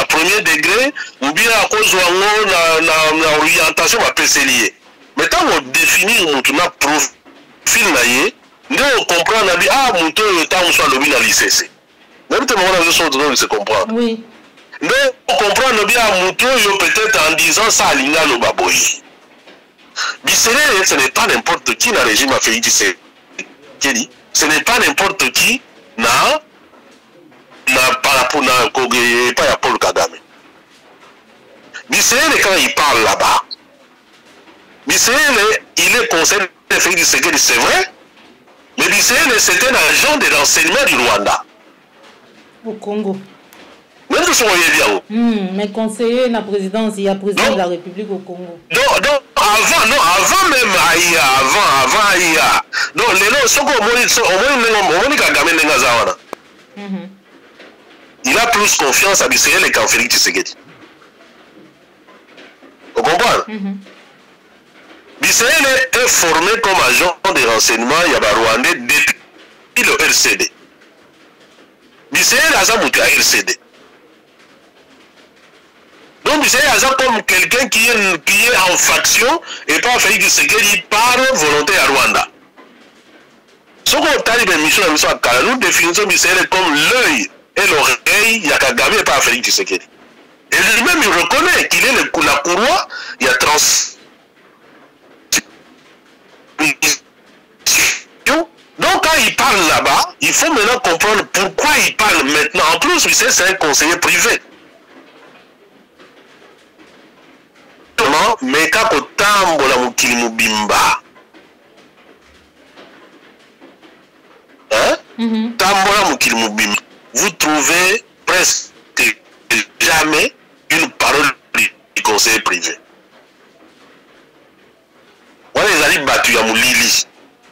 premier degré, ou bien à cause de l'orientation à PCLIE. Mais quand on définit notre profil, on comprend, on dit, ah, mon tour, le temps où soit le bin à l'ICC. Même si on se comprend.
Oui.
Mais on comprend bien mon tour, peut-être en disant ça à l'Inga le Baboyi. Bissélé, ce n'est pas n'importe qui dans le régime Félix Tshisekedi. Ce n'est pas n'importe qui pas Paul Kagame. Bissélé, quand il parle là-bas, Bissélé, il est conseiller de Félix Tshisekedi, c'est vrai, mais Bissélé, c'est un agent de renseignement du Rwanda.
Au Congo.
Même si on
mais conseiller la présidence, il y a président de la République au Congo.
Non, avant même avant Aïa. Non, les gens sont il a plus confiance à Bissélé qu'en Félix Tshisekedi. Vous comprenez? Bissélé est formé comme agent de renseignement Rwandais depuis le RCD. Bissélé a monté à RCD. Donc Bissélé a comme quelqu'un qui est en faction et pas Félix Tshisekedi par volonté à Rwanda. Ce qu'on a dit, nous définissons Bissélé comme l'œil et l'oreille, il y a Kagame et pas Félix Tshisekedi. Et lui-même, il reconnaît qu'il est la courroie, il y a Donc quand il parle là-bas, il faut maintenant comprendre pourquoi il parle maintenant. En plus, c'est un conseiller privé. Mais quand vous trouvez presque jamais une parole du conseiller privé. Voilà les alliés battus à Moulili.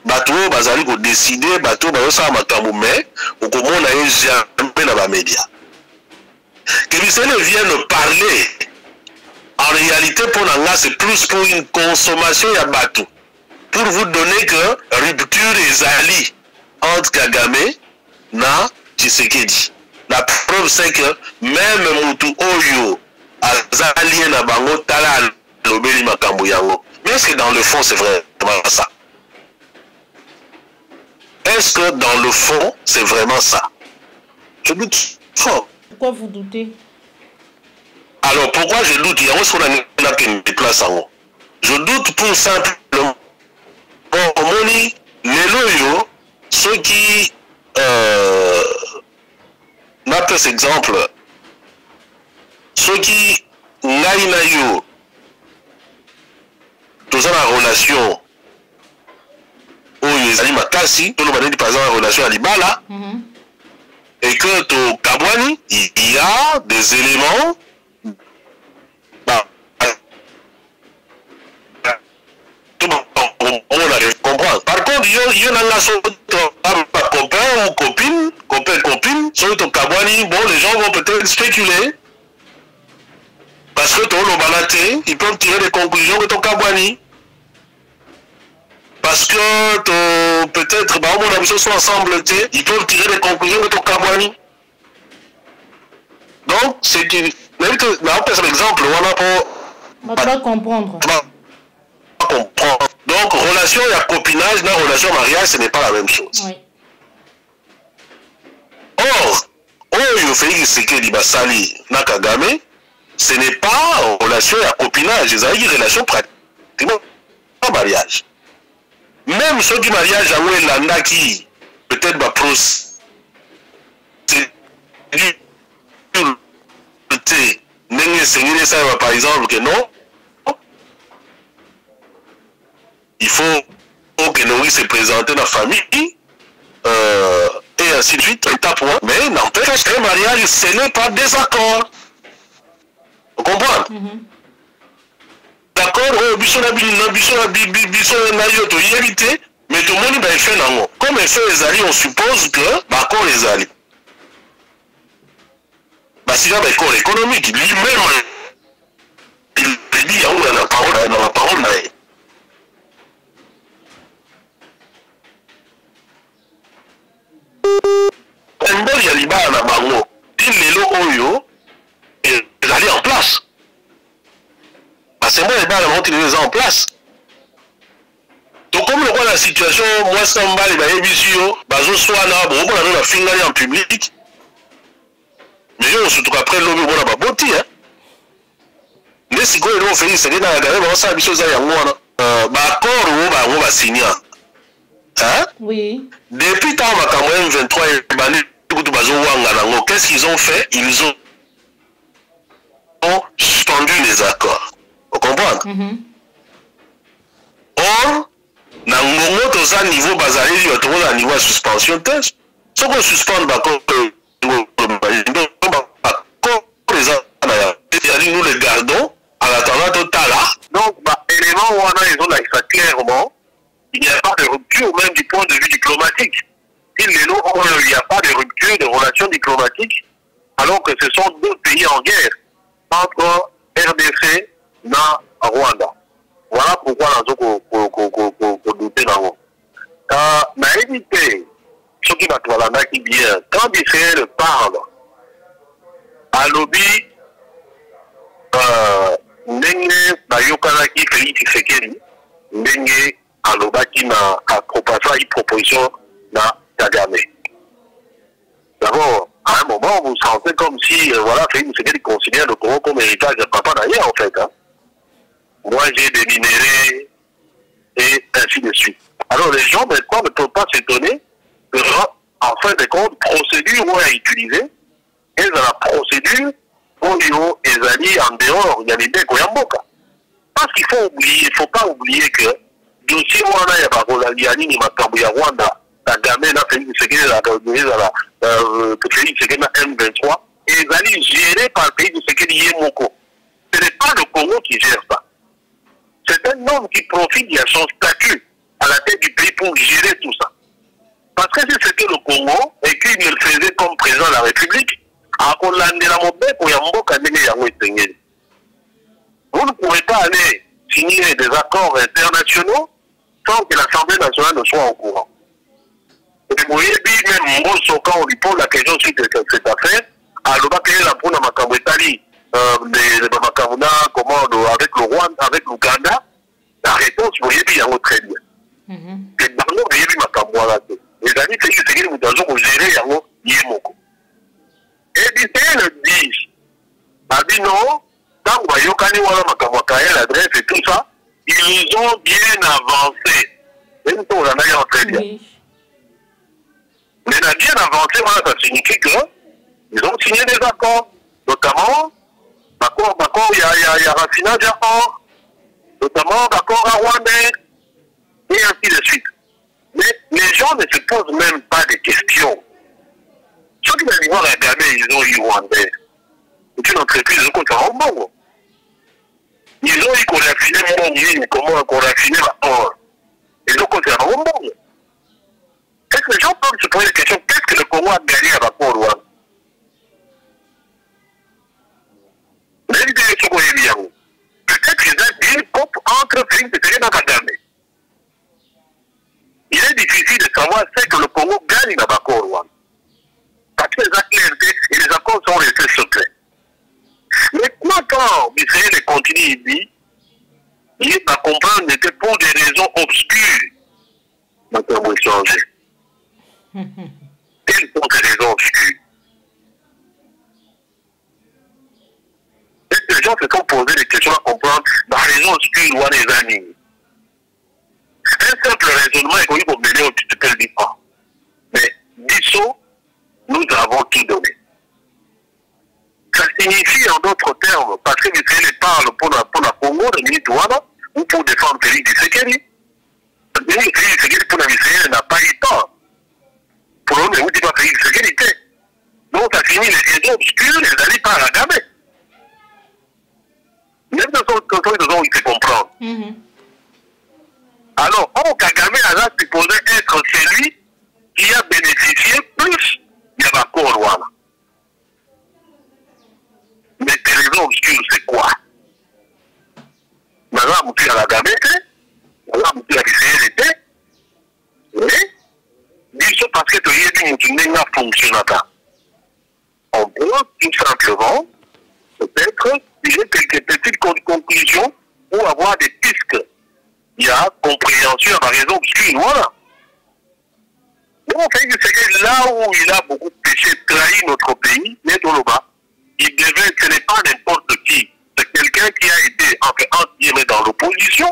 Bateau, bazali ko décider, bateau, ça matambo, mais au comment on a jamais dans les médias. Que Bissélé vienne parler, en réalité, pour l'anga, c'est plus pour une consommation à bateau. Pour vous donner que rupture des alliés entre Kagame et Tshisekedi. La preuve, c'est que même Moutou Oyo, Azali na bango, Tala, Lobeli Makambo Yango. Mais est-ce que dans le fond, c'est vraiment ça? Est-ce que dans le fond, c'est vraiment ça? Je doute fort.
Pourquoi vous doutez?
Alors, pourquoi je doute? Il y a une place en haut. Je doute pour simplement. Bon, Moni, les loyaux, ceux qui n'a pas cet exemple, ceux qui n'aïnaïo, tous en relation, où ils allaient makasi, tout le monde dit par exemple en relation à Libala, et que au Kabwani, il y a des éléments. On arrive à comprendre. Par contre, il y en a un copain ou copine, sur le Kabwani, bon, les gens vont peut-être spéculer. Parce que ton Lobalate, ils peuvent tirer des conclusions de ton Kabwani. Parce que peut-être, bah, on a besoin soit ensemble, ils peuvent tirer des conclusions de ton Kabwani. Donc, c'est une. Même que, par exemple,
on va comprendre.
Donc, relation et copinage, dans relation mariage, ce n'est pas la même chose.
Oui.
Or, Oyo Félix Tshisekedi Basali na Kagame, ce n'est pas en relation et copinage, ils ont une relation pratiquement pas mariage. Même ceux qui mariage à Ouelanda qui peut-être va procéder par exemple que non. Il faut que nous se présenter dans la famille et ainsi de suite, étape 1. Mais n'empêche que le mariage, ce n'est pas des accords. Vous comprenez? accord biso na yoto éviter mais tout le monde va faire nango comme effet ezali on suppose que accord ezali basi na accord économique lui-même il dit on a la parole na symbole ya libala na bango ti lelo oyo ezali en place basymbole ya libala na bango ti lelo eza en place donc comme lokwa na situation mwasi na mobali bayebisi yo bazoswana bokomona mpe bafingani en public mais yo surtout après lobi omona baboti nde sikoyo eloko félix sekedi na kagame baosala biso eza yango wana baaccord oyo bango basinya
oui.
Depuis tant M23 et qu'est-ce qu'ils ont fait? Ils ont suspendu les accords. Vous comprenez? Or, dans le niveau basal, il y a un niveau de suspension. Ce qu'on suspend l'accord, nous les gardons en attendant total. Donc, élément où ils ont ça clairement. Il n'y a pas de rupture, même du point de vue diplomatique. Il n'y a pas de rupture de relations diplomatiques, alors que ce sont deux pays en guerre entre RDC et Rwanda. Voilà pourquoi nous avons douté dans mais éviter ce qui va qui vient. Quand Israël parle à lobby, Ndenge Bayokanaki Félix Tshisekedi, Ndenge alobaki na apropasa une proposition na Kagame. D'abord, à un moment, vous sentez comme si, voilà, Félix Tshisekedi considère le Congo comme héritage de papa d'ailleurs, en fait. Moi, j'ai des minéraux et ainsi de suite. Alors, les gens, maintenant, ne peuvent pas s'étonner que, en fin de compte, procédure où est utilisée, et dans la procédure, où ils allaient en dehors, il y a des mecs qui ont parce qu'il faut oublier, il ne faut pas oublier que dossier wana ya bakolali nini makambo ya Rwanda Kagame na Félix Tshisekedi na M23 ezali géré par Félix Tshisekedi Yemoko. Ce n'est pas le Congo qui gère ça. C'est un homme qui profite de son statut à la tête du pays pour gérer tout ça. Parce que si c'était le Congo et qu'il ne le faisait comme président de la République, vous ne pouvez pas aller signer des accords internationaux sans que l'Assemblée nationale ne soit au courant. Et vous voyez, même quand on lui pose la question sur cette affaire, alors va créer la poule à Makabouetali, avec le Rwanda, avec l'Ouganda, la réponse, vous voyez bien, très bien. Et dans le vous voyez bien, Makabouetali. Les amis, c'est que vous devez gérer Yango Yemoko. Et Israël le dit, non, quand vous voyez l'adresse et tout ça, ils ont bien avancé. Même pour la manière très bien. Mais la bien avancé, voilà, ça signifie qu'ils ont signé des accords. Notamment, d'accord, il y a raffinage à or, notamment d'accord à Rwandais, et ainsi de suite. Mais les gens ne se posent même pas de questions. Ceux qui veulent voir la gamme, ils ont eu Rwandais. C'est une entreprise de compte en bon. Ils ont eu qu'on raffiné mon ligne, comment qu'on raffiné l'or. Ils ont compté en bon. Est-ce que les gens peuvent se poser la question, qu'est-ce que le Congo a gagné à rapport au Rwanda? Peut-être qu'il y a une coupe entre Félix Tshisekedi et Kagame. Il est difficile de savoir ce que le Congo gagne dans l'accord au Rwanda. Parce que les accords et les accords sont restés secrets. Maintenant, quand Israël continue, il dit, il va comprendre que pour des raisons obscures, nous avons échangé. Quelles sont ces raisons obscures? Est-ce que les gens se sont posés des questions à comprendre la raison obscure ou les amis? Un simple raisonnement est connu pour mener au petit peu le pas. Mais, disons, nous avons tout donné. Ça signifie en d'autres termes, parce que Israël parle pour la Congo, le ministre Douala, ou pour défendre Félix Tshisekedi. Le ministre Félix Tshisekedi pour l'Israël n'a pas eu tort. Pour eux, mais vous dites pas Félix Tshisekedi. Donc ça finit les raisons obscures, les alliés par la gamme. Même de son côté, ils se comprennent. obscure, c'est quoi? Maintenant, vous la gamette, vous la CLT, mais parce que tu as fonctionné. On peut tout simplement, peut-être, tirer quelques petites conclusions pour avoir des pistes. Il y a compréhension à la raison obscure, voilà. Donc, c'est que là où il a beaucoup péché, trahi notre pays, il devait, ce n'est pas n'importe qui. C'est quelqu'un qui a été, entre guillemets, dans l'opposition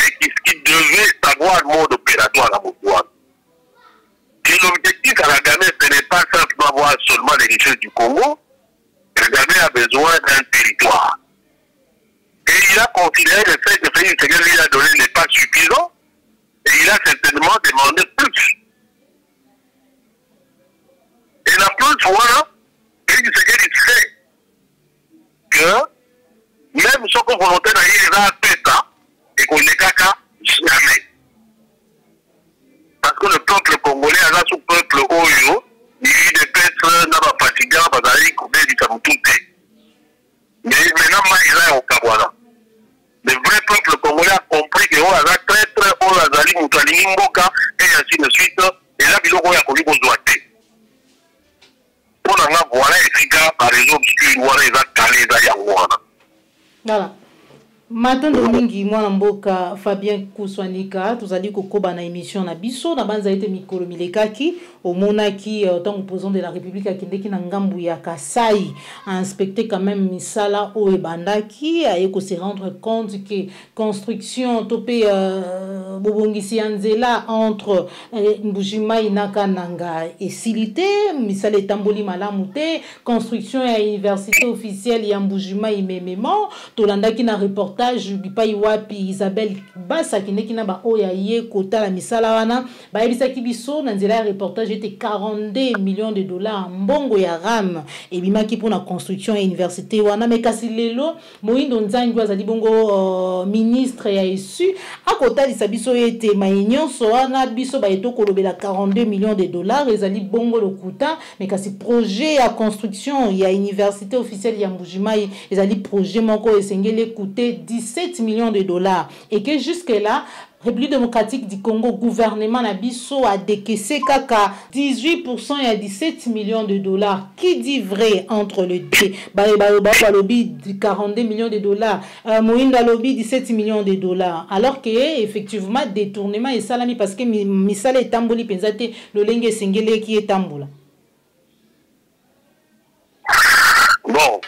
et qui devait savoir le mode opératoire à Moukouane. Et l'objectif à la Gambie, ce n'est pas simplement avoir seulement les richesses du Congo. La Gambie a besoin d'un territoire. Et il a considéré le fait que Félix Tshisekedi lui a donné n'est pas suffisant. Et il a certainement demandé plus. Et la plus, voilà, Félix Tshisekedi sait que même si on volonté d'aller à PETA et qu'on n'est qu'à jamais. Parce que le peuple congolais a là sous peuple Oyo, il y a des peuples n'a pas fatigué, parce qu'il y a des gens. Mais maintenant, il est au Kabwana. Le vrai peuple congolais a compris que on a traître, on a zali Moutali Mboka, et ainsi de suite. Et là, il y a connu qu'on doit être. On a voilà, et par les obscurs, voilà, ils ont calé, ils ont
voilà. Matando mingi mwana mboka Fabien Kouswanika tozali kokoba na émission na biso na banza ete mikolo milekaki omonaki tant opposant de la République akindeki na ngambu ya Kasai a inspecté quand même misala o ebandaki aye ko se rendre compte que construction topé bobongisi nzela entre Mbujimai na Kananga et Silité misala etamboli malamu te construction ya université officielle ya Mbujimai memement tolandaki na report bipai wapi Isabelle Bassa qui n'est ba oya ye kota la misala wana ba ebisaki biso na nzela ya reportage était 42 millions de dollars mbongo ya RAM et bimaki pour la construction ya université wana mais kasi lelo Moindo Nzangi azali bongo ministre ya esu akota lisa biso ete maïnyonso wana biso ba eto kolobela 42 millions de dollars ezali bongo lokuta mais kasi projet ya construction ya université officielle ya Mbujimai ezali projet moko esengeli coûter 17 millions de dollars et que jusque-là, République démocratique du Congo, gouvernement Nabiso a décaissé kaka 18% et à 17 millions de dollars. Qui dit vrai entre les deux? Lobby 42 millions de dollars, Moïnda Lobby 17 millions de dollars. Alors que effectivement détournement et salami parce que misale est tamboli pensate le lengue singele qui est tambola.
Bon,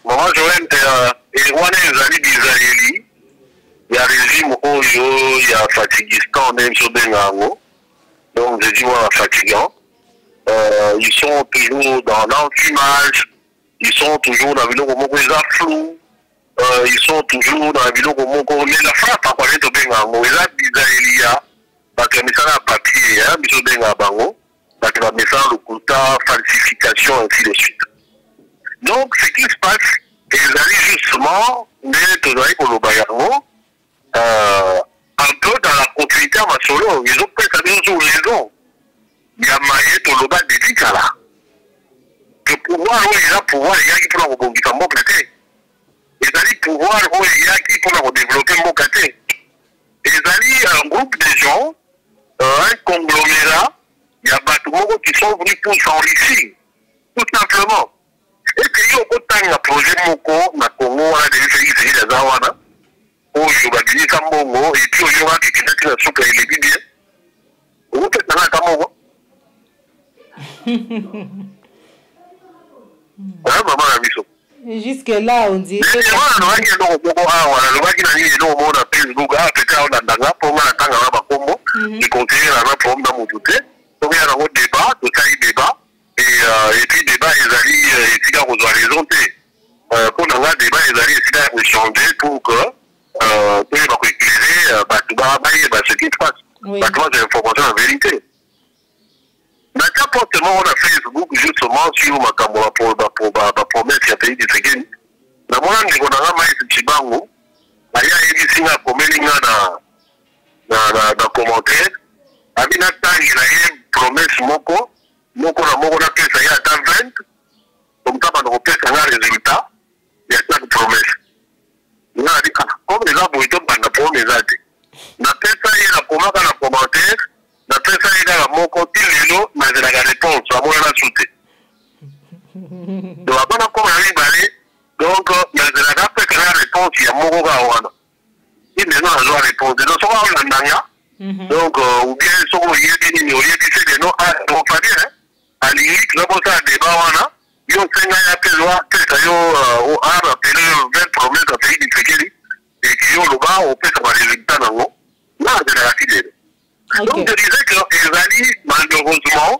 maman Joël, et il y a régime Oyo, il y a Fatigistan, même sur Bengango. Donc, je dis moi fatigant. Ils sont toujours dans l'enfumage. Ils sont toujours dans le village où ils flou. Ils sont toujours dans le village où ils la frappe à parler de Bengango. Ils ont dit parce que nous avons un papier, nous avons un bango, parce que nous avons le quota, falsification, ainsi de suite. Donc, ce qui se passe, ils arrivent justement, mais toujours pour le Bayango, un peu dans la continuité à Masolo. Ils ont pris ça bien sur les ans. Il y a maillé tout le bas de Dikala. Le pouvoir, il y a pouvoir, il y a qui pour la rebondir en bon côté. Il y a pouvoir, il y a qui pour la développer en bon côté. Il y a un groupe de gens, un conglomérat, il y a des qui sont venus pour s'enrichir. Tout simplement. Et puis, il y a autant de projets Moko, na Congo, on a des pays de Zawana, où il y a des Kambongo, et puis il y a des gens qui sont super élégants. Où est-ce que c'est Kambongo? Ah, maman, la mission.
Jusque-là, on dit.
Mais c'est vrai, on a dit non, on a dit non, on a Facebook, peut-être on a dans la pomme, on a dans la pomme, et continuer la pomme dans mon douté. Donc il y a un débat, tout ça, il débat. Et puis débat ils allaient ici à raison pour nous avoir débat ils allaient ici à échanger pour que pour éclairer ce qui se passe parce que c'est l'information en vérité. Maintenant forcément on a Facebook justement sur ma caméra pour la promesse qui a payé du Tshisekedi. D'abord on a maïs Chibango il y a ici à dans commentaire Amina Tang il a une promesse moko. Donc, on a fait ça il y a 20, comme ça, on a fait un résultat. Donc, on a comme un balai. Donc, il y a la réponse, il y a mon regard. Il y a une réponse. Donc, on a un nanya. Donc, ou bien, si on y a des noms, on va dire, à la limite, là, on a un débat. Il y a un loi, au art, 20 promesses à pays du Fékéli. Et qui ont le bas, on peut savoir les résultats dans l'eau. Là, c'est la fidèle. Donc, je disais que les alliés, malheureusement,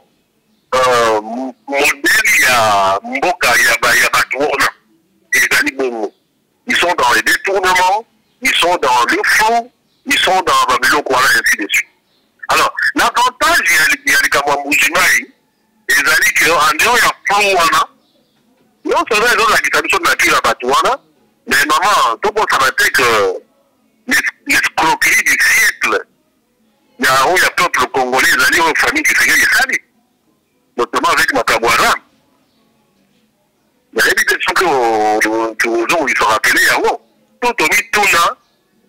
modèle, il y a Mboka, il y a Batouana. Les alliés, ils sont dans les détournements, ils sont dans le flou, ils sont dans Babylon, quoi, et ainsi de suite. Alors, l'avantage, il y a les Kamamboujimaï, les alliés qui ont en dehors, il y a Flouana. Non seulement ils ont la distribution de la tire à Batouana, mais maman, tout le monde s'attendait que l'escroquerie du siècle, il y a peuple congolais, les alliés aux familles qui faisaient les salis, notamment avec Makabouara. Il y a des questions que gens ils sont rappelés, tout au milieu tout là,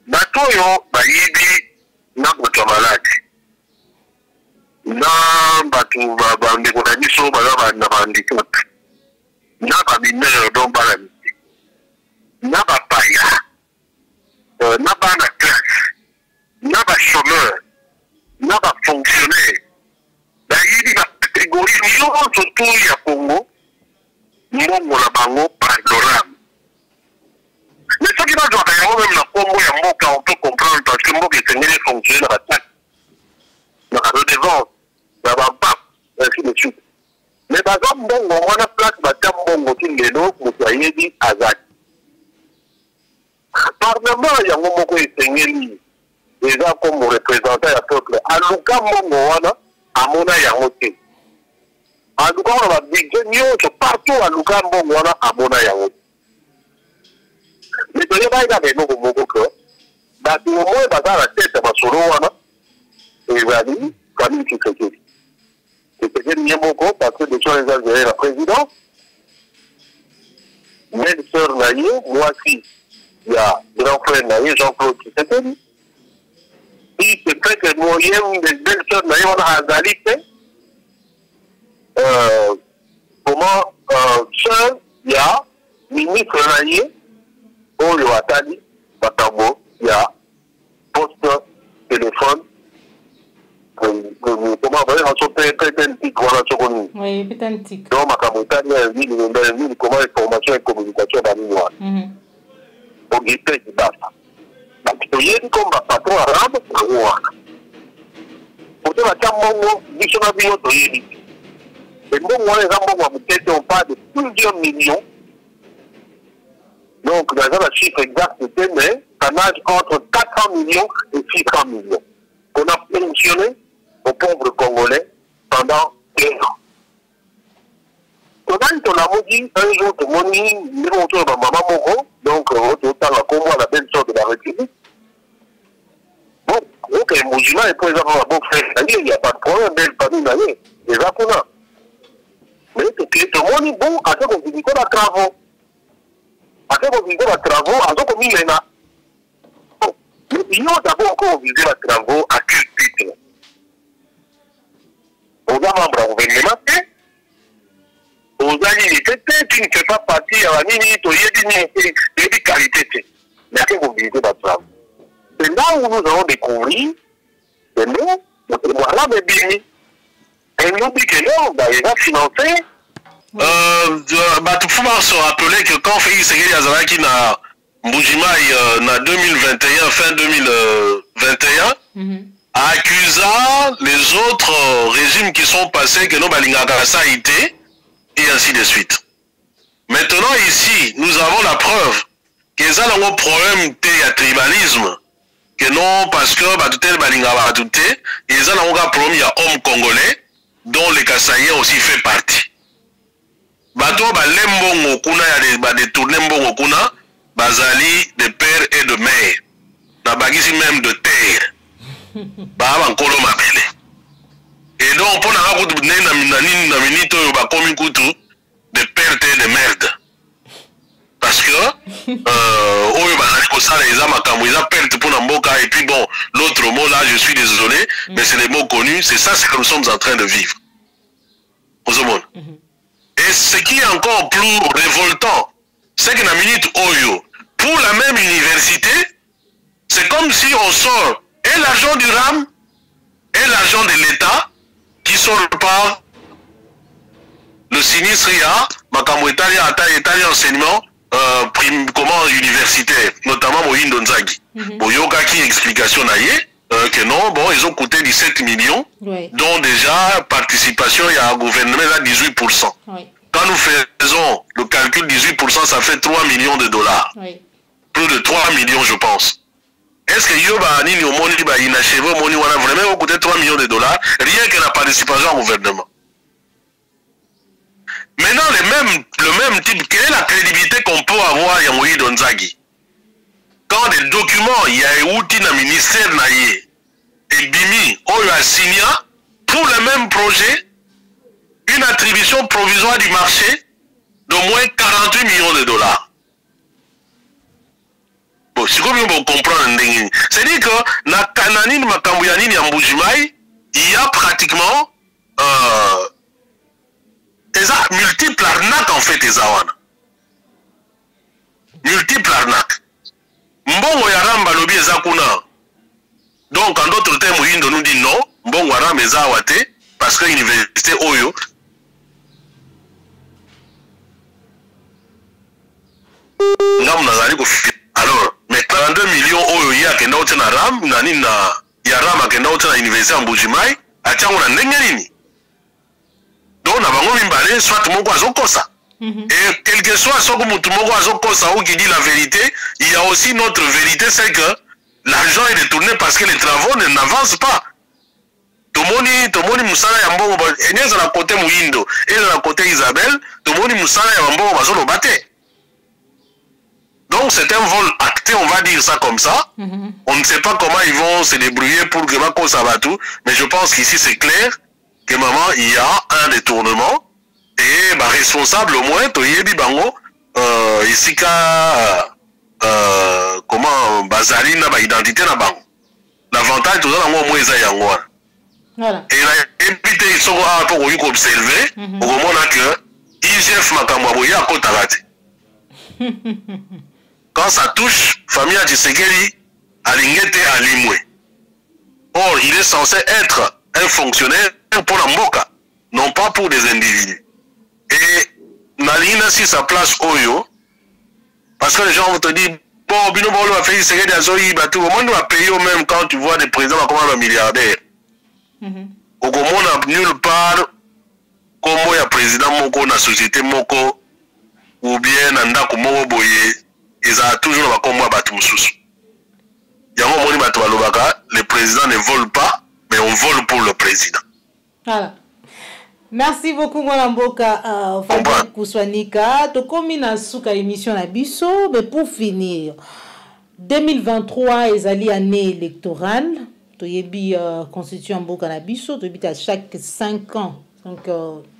Batoyo, Baïdi, n'a pas malade. N'a pas tout, Bandékonaniso, Bandékonaniso. N'a pas mineur, donc Balami. N'a pas païa. N'a pas la classe. N'a pas chômeur. N'a pas fonctionnaire. Baïdi, la catégorie, nous avons surtout, il y a Congo. Nous avons par l'oram. Mais ce qui va jouer à même la Congo, il y a un mot qu'on peut comprendre parce que le mot qui est venu fonctionner dans la tête. Dans la redevance, dans la pape, ainsi de suite. Mais par exemple, on a place de Bongo qui est là, vous voyez, dit Azak. Parlement, il y a un moment qui est venu, déjà comme représentant du peuple. À Luka Mongo, à Mona Yamote. À Luka, on a dit partout à Luka Mongo, à Mona Yamote. Mais il y a des gens qui ont dit que, dans le moment où il y a la tête de Masoro, il y a des familles qui se disent. C'est peut-être bien beaucoup parce que les gens ont géré la présidence. Même sœur Naïe, moi aussi, il y a grand frère Naïe, Jean-Claude Tshisekedi. Et c'est fait que moyen des belles sœurs Naïe, on a égalité. Comment, seul, il y a ministre Naïe, Oyo Atali, Batambo, il y a poste, téléphone. Comment on va dire, pétantique, voilà, ce qu'on dit.
Oui, pétantique.
Donc, ma camouflage, comment information et communication dans l'Union. Au guité, il basta. Donc, il y a comme un patron arabe, c'est roi. Pour ça, il y a un moment, il y a un million de yélis. Et moi, on parle de plusieurs millions. Donc, dans la chiffre exacte, mais ça nage entre 400 millions et 600 millions. On a fonctionné aux pauvres Congolais pendant 15 ans. On a dit un jour que mon maman Moko, donc autant la Congo à la belle sorte de la République. Bon, ok, Moujima est présent dans la bonne frère, il n'y a pas de problème, belle famille d'année, les Apuna. Mais c'est que tout le monde est bon à ce qu'on dit qu'on a travaux. À ce qu'on dit qu'on a travaux, à ce qu'on dit qu'on a. Il y a d'abord encore visé les travaux à quel titre? Aux membres gouvernementaux, aux alliés, qui ne fait pas partie à la minute, il y a des qualités. Mais à quel vous visez les travaux? C'est là où nous avons découvert que nous, voilà, mais bien. Et nous dit que non, il va financer.
Il faut se rappeler que quand Félix Tshisekedi Azalaki n'a Mbujimaï en 2021, fin 2021, accusant les autres régimes qui sont passés que nous balingaka ça a été, et ainsi de suite. Maintenant ici, nous avons la preuve que ça a un problème de tribalisme, que non parce que tout balingaka tout et ça a un problème il y a hommes congolais dont les Kassaïens aussi fait partie. Bato balembongo kuna ya des tournées mbongo kuna bazali de père et de mère. Na bagisi même de terre. Ba bankolo mabele. Et donc pour na rakutu na minito yo ba komi kutu de père et de merde. Parce que oyo bazali ko sala eza makambo eza perte pour na mboka et puis bon l'autre mot là je suis désolé mais c'est les mots connus, c'est ça ce que nous sommes en train de vivre. Aux hommes. Et
Et ce qui est encore plus révoltant, c'est que dans la minute Oyo, pour la même université, c'est comme si on sort et l'argent du RAM et l'argent de l'État qui sort par le sinistre Makambo Italia enseignement comment universitaire, notamment Moïse Donzagi. Boyoka qui explication que non, bon, ils ont coûté 17 millions, dont déjà participation, il y a un gouvernement à 18%. Quand nous faisons le calcul 18%, ça fait 3 millions de dollars. Plus de 3 millions, je pense. Est-ce que Yoba Nini au Moni inachevé Moni wana vraiment coûté 3 millions de dollars, rien que la participation au gouvernement? Maintenant, le même type, quelle est la crédibilité qu'on peut avoir à Moïse Donzagi? Quand des documents, il y a un outil dans le ministère, et Bimi, on a signé pour le même projet une attribution provisoire du marché d'au moins 48 millions de dollars. Bon, c'est comme vous comprenez. C'est-à-dire que dans Kananine, Makamboyanine et Mbujimai, il y a pratiquement multiples arnaques en fait, multiples arnaques. Mbongo yaram balobi ezakuna. Donc en d'autres termes, Indo nous dit non, mbongo yaram ezawate parce que l'université Oyo alors, mais 42 millions Oyo ya kenda ote na ram, nani na yaram kenda ote na université en Mbujimai, achango na ndenge nini? Donc na bango mimbale soit moko azokosa. Et quel que soit ce que Moutoumoko azokosa ou qui dit la vérité, il y a aussi notre vérité, c'est que l'argent est détourné parce que les travaux n'avancent pas. Tomoni Moussala Yambongo, et n'est à la côté Mouindo, et à la côté Isabelle, Tomoni Moussala Yambongo va se battre. Donc c'est un vol acté, on va dire ça comme ça. On ne sait pas comment ils vont se débrouiller pour que Mako Sabatou, mais je pense qu'ici c'est clair que maman, il y a un détournement. Et bah, responsable au moins, Toyebi Bango, ici comment Bazali n'a pas identité na bango. L'avantage tout ça, au moins ils ont voilà. Et là, évité ils sont pour observer, au moment que IGF Makamwaboya à Kotarate. Quand ça touche famille Tshisekedi, Alingete Alimwe. Or, il est censé être un fonctionnaire pour la Mboka, non pas pour des individus. Et Nalina si sa place Oyo, parce que les gens vont te dire, bon, Bino Bolo a fait Tshisekedi Azoyi, tout le monde va payer au même quand tu vois des présidents comme un milliardaire. Au monde nulle part, comme il y a président Moko, na société Moko, ou bien Nanda Kumo Boye, ils ont toujours comme moi Batumsus. Les présidents ne volent pas, mais on vole pour le président.
Voilà. Merci beaucoup, Mboka Fabien Kouswanika. To komi na suka émission na biso, mais pour finir, 2023 ezali année électorale. To yebi constitution Mboka na biso, to yebi à chaque 5 ans. Donc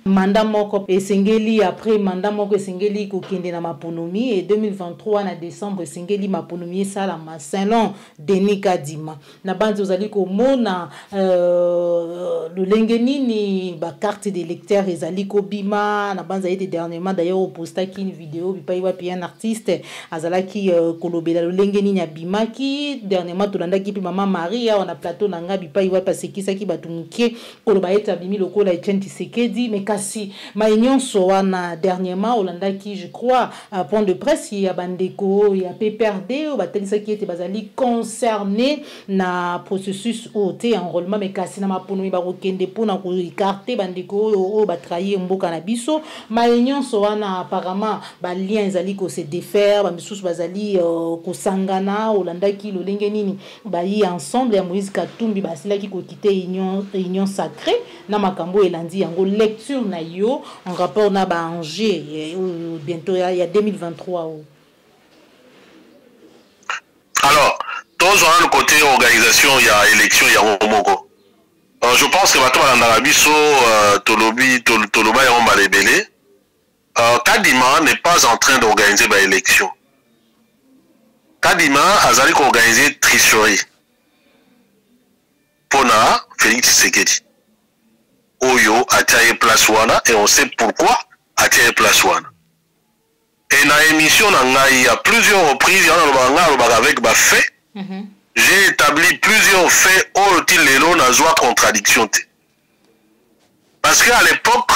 mandat moko esengeli après mandat moko esengeli kokende na maponomi et 2023 na décembre esengeli maponomi sala ma selon Denis Kadima na bandi ozali ko mona le lengenini ba carte d'électeur ezali ko bima na bandi été dernièrement d'ailleurs au postaki une vidéo bipa iwa puis un artiste azalaki kolobela le lengenini ya bimaki dernièrement tolandaki pi maman Maria on a plateau nanga bipa iwa parce que ça ki batumukie koloba eta bimi lokola Tshisekedi mais kasi maignon soana dernièrement Hollanda-ki je crois point de presse il y a bandeko il y a PPRD ou batelisa qui était bazali concerné na processus OT enrôlement mais kasi na mapono ba kokende pona ko écarter bandeko o ba trahir mboka na biso maignon soana apparemment ba lien ezali ko se défaire ba misusu bazali ko sangana Hollanda-ki lolenge nini ba yi ensemble ya Moïse Katumbi basila ki ko quitter union sacrée na makambo elandi yango lecture na yo en rapport na ba Angers bientôt il y a 2023
alors tous on a le côté organisation il y a élection il y a Omoko je pense que maintenant dans l'Arabie Toloba et on va les belé Kadima n'est pas en train d'organiser ba élection Kadima azali ko organiser tricherie pona Félix Tshisekedi Oyo a taillé place wana et on sait pourquoi à tiens place one. Et dans l'émission, il y a plusieurs reprises, avec ma fait, j'ai établi plusieurs faits où il y a contradiction. Parce qu'à l'époque,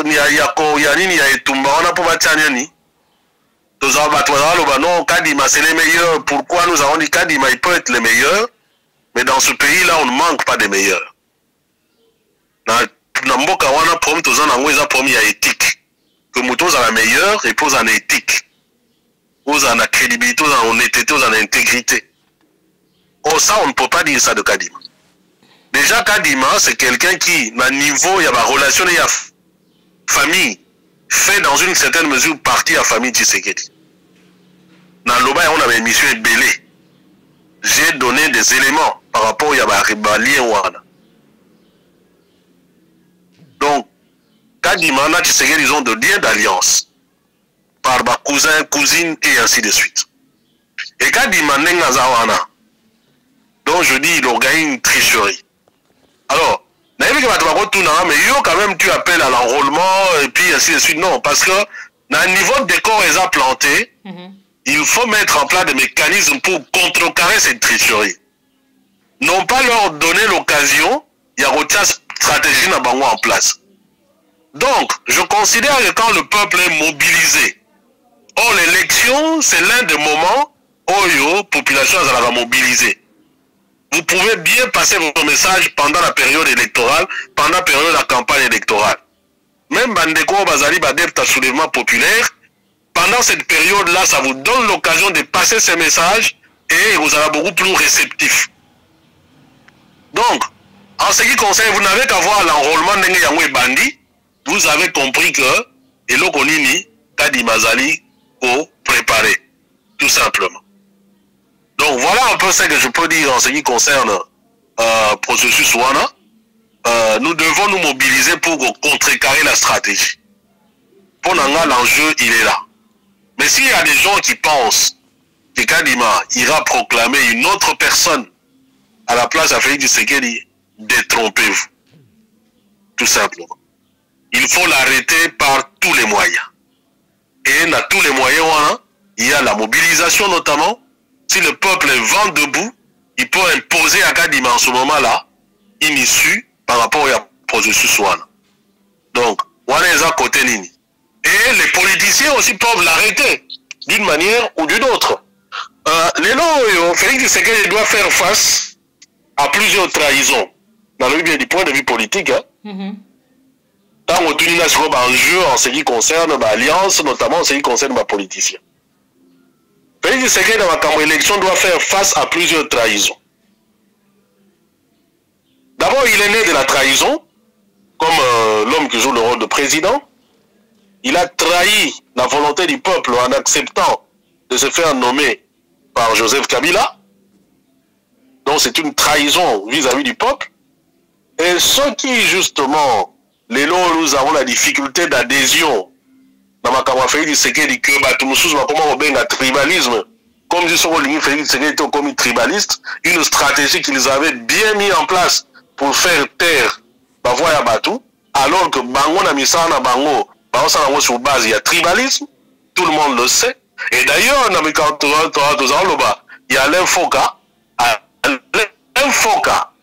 il y a Etumba, on a pour Batianiani. Non, Kadima c'est les meilleurs. Pourquoi nous avons dit Kadima il peut être le meilleur, mais dans ce pays-là, on ne manque pas de meilleurs. Dans Mboka, on a promis tous il y a éthique. Que Moutos a la meilleure et pose en éthique. Pose en crédibilité, en honnêteté, en intégrité. Oh, ça, on ne peut pas dire ça de Kadima. Déjà, Kadima, c'est quelqu'un qui, à niveau, il y a ma relation, il y a famille, fait dans une certaine mesure partie à la famille Tshisekedi. Dans l'Oba, on avait une émission Ebélé. J'ai donné des éléments par rapport à lien Wana. Donc, Kadima, Tshisekedi, ils ont de liens d'alliance par ma cousin, cousine et ainsi de suite. Et Kadima, Nengazawana. Donc, je dis, il organise une tricherie. Alors, mais quand même tu appelles à l'enrôlement et puis ainsi de suite. Non, parce que dans le niveau de décor ils ont planté, il faut mettre en place des mécanismes pour contrecarrer cette tricherie. Non pas leur donner l'occasion, il y a une stratégie en place. Donc, je considère que quand le peuple est mobilisé, l'élection, c'est l'un des moments où la population est mobilisée. Vous pouvez bien passer vos messages pendant la période électorale, pendant la période de la campagne électorale. Même Bandeko Bazali Badep soulèvement populaire, pendant cette période-là, ça vous donne l'occasion de passer ces messages et vous serez beaucoup plus réceptif. Donc, en ce qui concerne, vous n'avez qu'à voir l'enrôlement de Yangwe Bandi, vous avez compris que Elokonini, Kadi Mazali, au préparé, tout simplement. Donc voilà un peu ce que je peux dire en ce qui concerne processus Wana. Nous devons nous mobiliser pour contrecarrer la stratégie. Pour Nanga, l'enjeu, il est là. Mais s'il y a des gens qui pensent que Kadima ira proclamer une autre personne à la place de Félix Tshisekedi, détrompez-vous. Tout simplement. Il faut l'arrêter par tous les moyens. Et dans tous les moyens, il y a la mobilisation notamment. Si le peuple est vent debout, il peut imposer à Kadima en ce moment-là une issue par rapport au processus Wana. Donc, Wana est à côté Nini. Et les politiciens aussi peuvent l'arrêter d'une manière ou d'une autre. Félix Tshisekedi doit faire face à plusieurs trahisons. Dans le du point de vue politique, tant on tourne en jeu en ce qui concerne l'alliance, notamment en ce qui concerne les politiciens. Félix Tshisekedi dans l'élection doit faire face à plusieurs trahisons. D'abord, il est né de la trahison, comme l'homme qui joue le rôle de président. Il a trahi la volonté du peuple en acceptant de se faire nommer par Joseph Kabila. Donc c'est une trahison vis-à-vis du peuple. Et ceux qui, justement, nous avons la difficulté d'adhésion dans ma Félix Tshisekedi que comment on a tribalisme, comme dit Félix Tshisekedi comme tribalistes, une stratégie qu'ils avaient bien mis en place pour faire taire Bavoya Batou, alors que Bango n'a mis ça en Bango, sur base, il y a tribalisme, tout le monde le sait. Et d'ailleurs, il y a l'Infoca,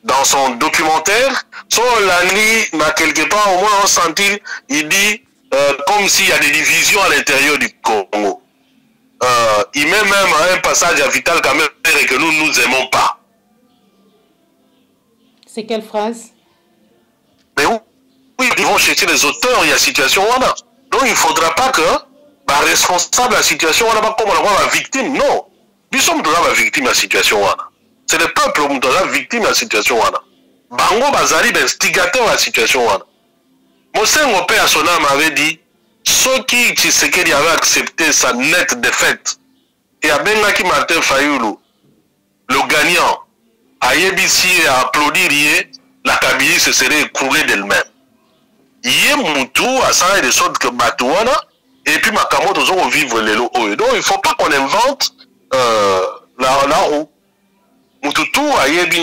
dans son documentaire, son l'année, quelque part, au moins on sentit, il dit, comme s'il y a des divisions à l'intérieur du Congo. Il met même un passage à Vital Kamerhe que nous ne nous aimons pas.
C'est quelle phrase?
Mais oui, ils vont chercher les auteurs, il y a situation Wana. Donc il ne faudra pas que responsable de la situation Wana, comme on voit la victime. Non. Nous sommes toujours la victime de la situation Wana. C'est le peuple qui est la victime de la situation Wana. Bango Bazali l'instigateur de la situation Wana. Mosengo Père à son âme avait dit, ceux qui Tshisekedi avaient accepté sa nette défaite, et à Bengaki Martin Fayoulou, le gagnant, à Yebisi et à applaudir, la Kabylie se serait écroulée d'elle-même. Yé Moutou a ça et de sorte que Batouana, et puis Makamoto ont vivre les lots. Donc il ne faut pas qu'on invente la roue. Moutoutou a Yebi.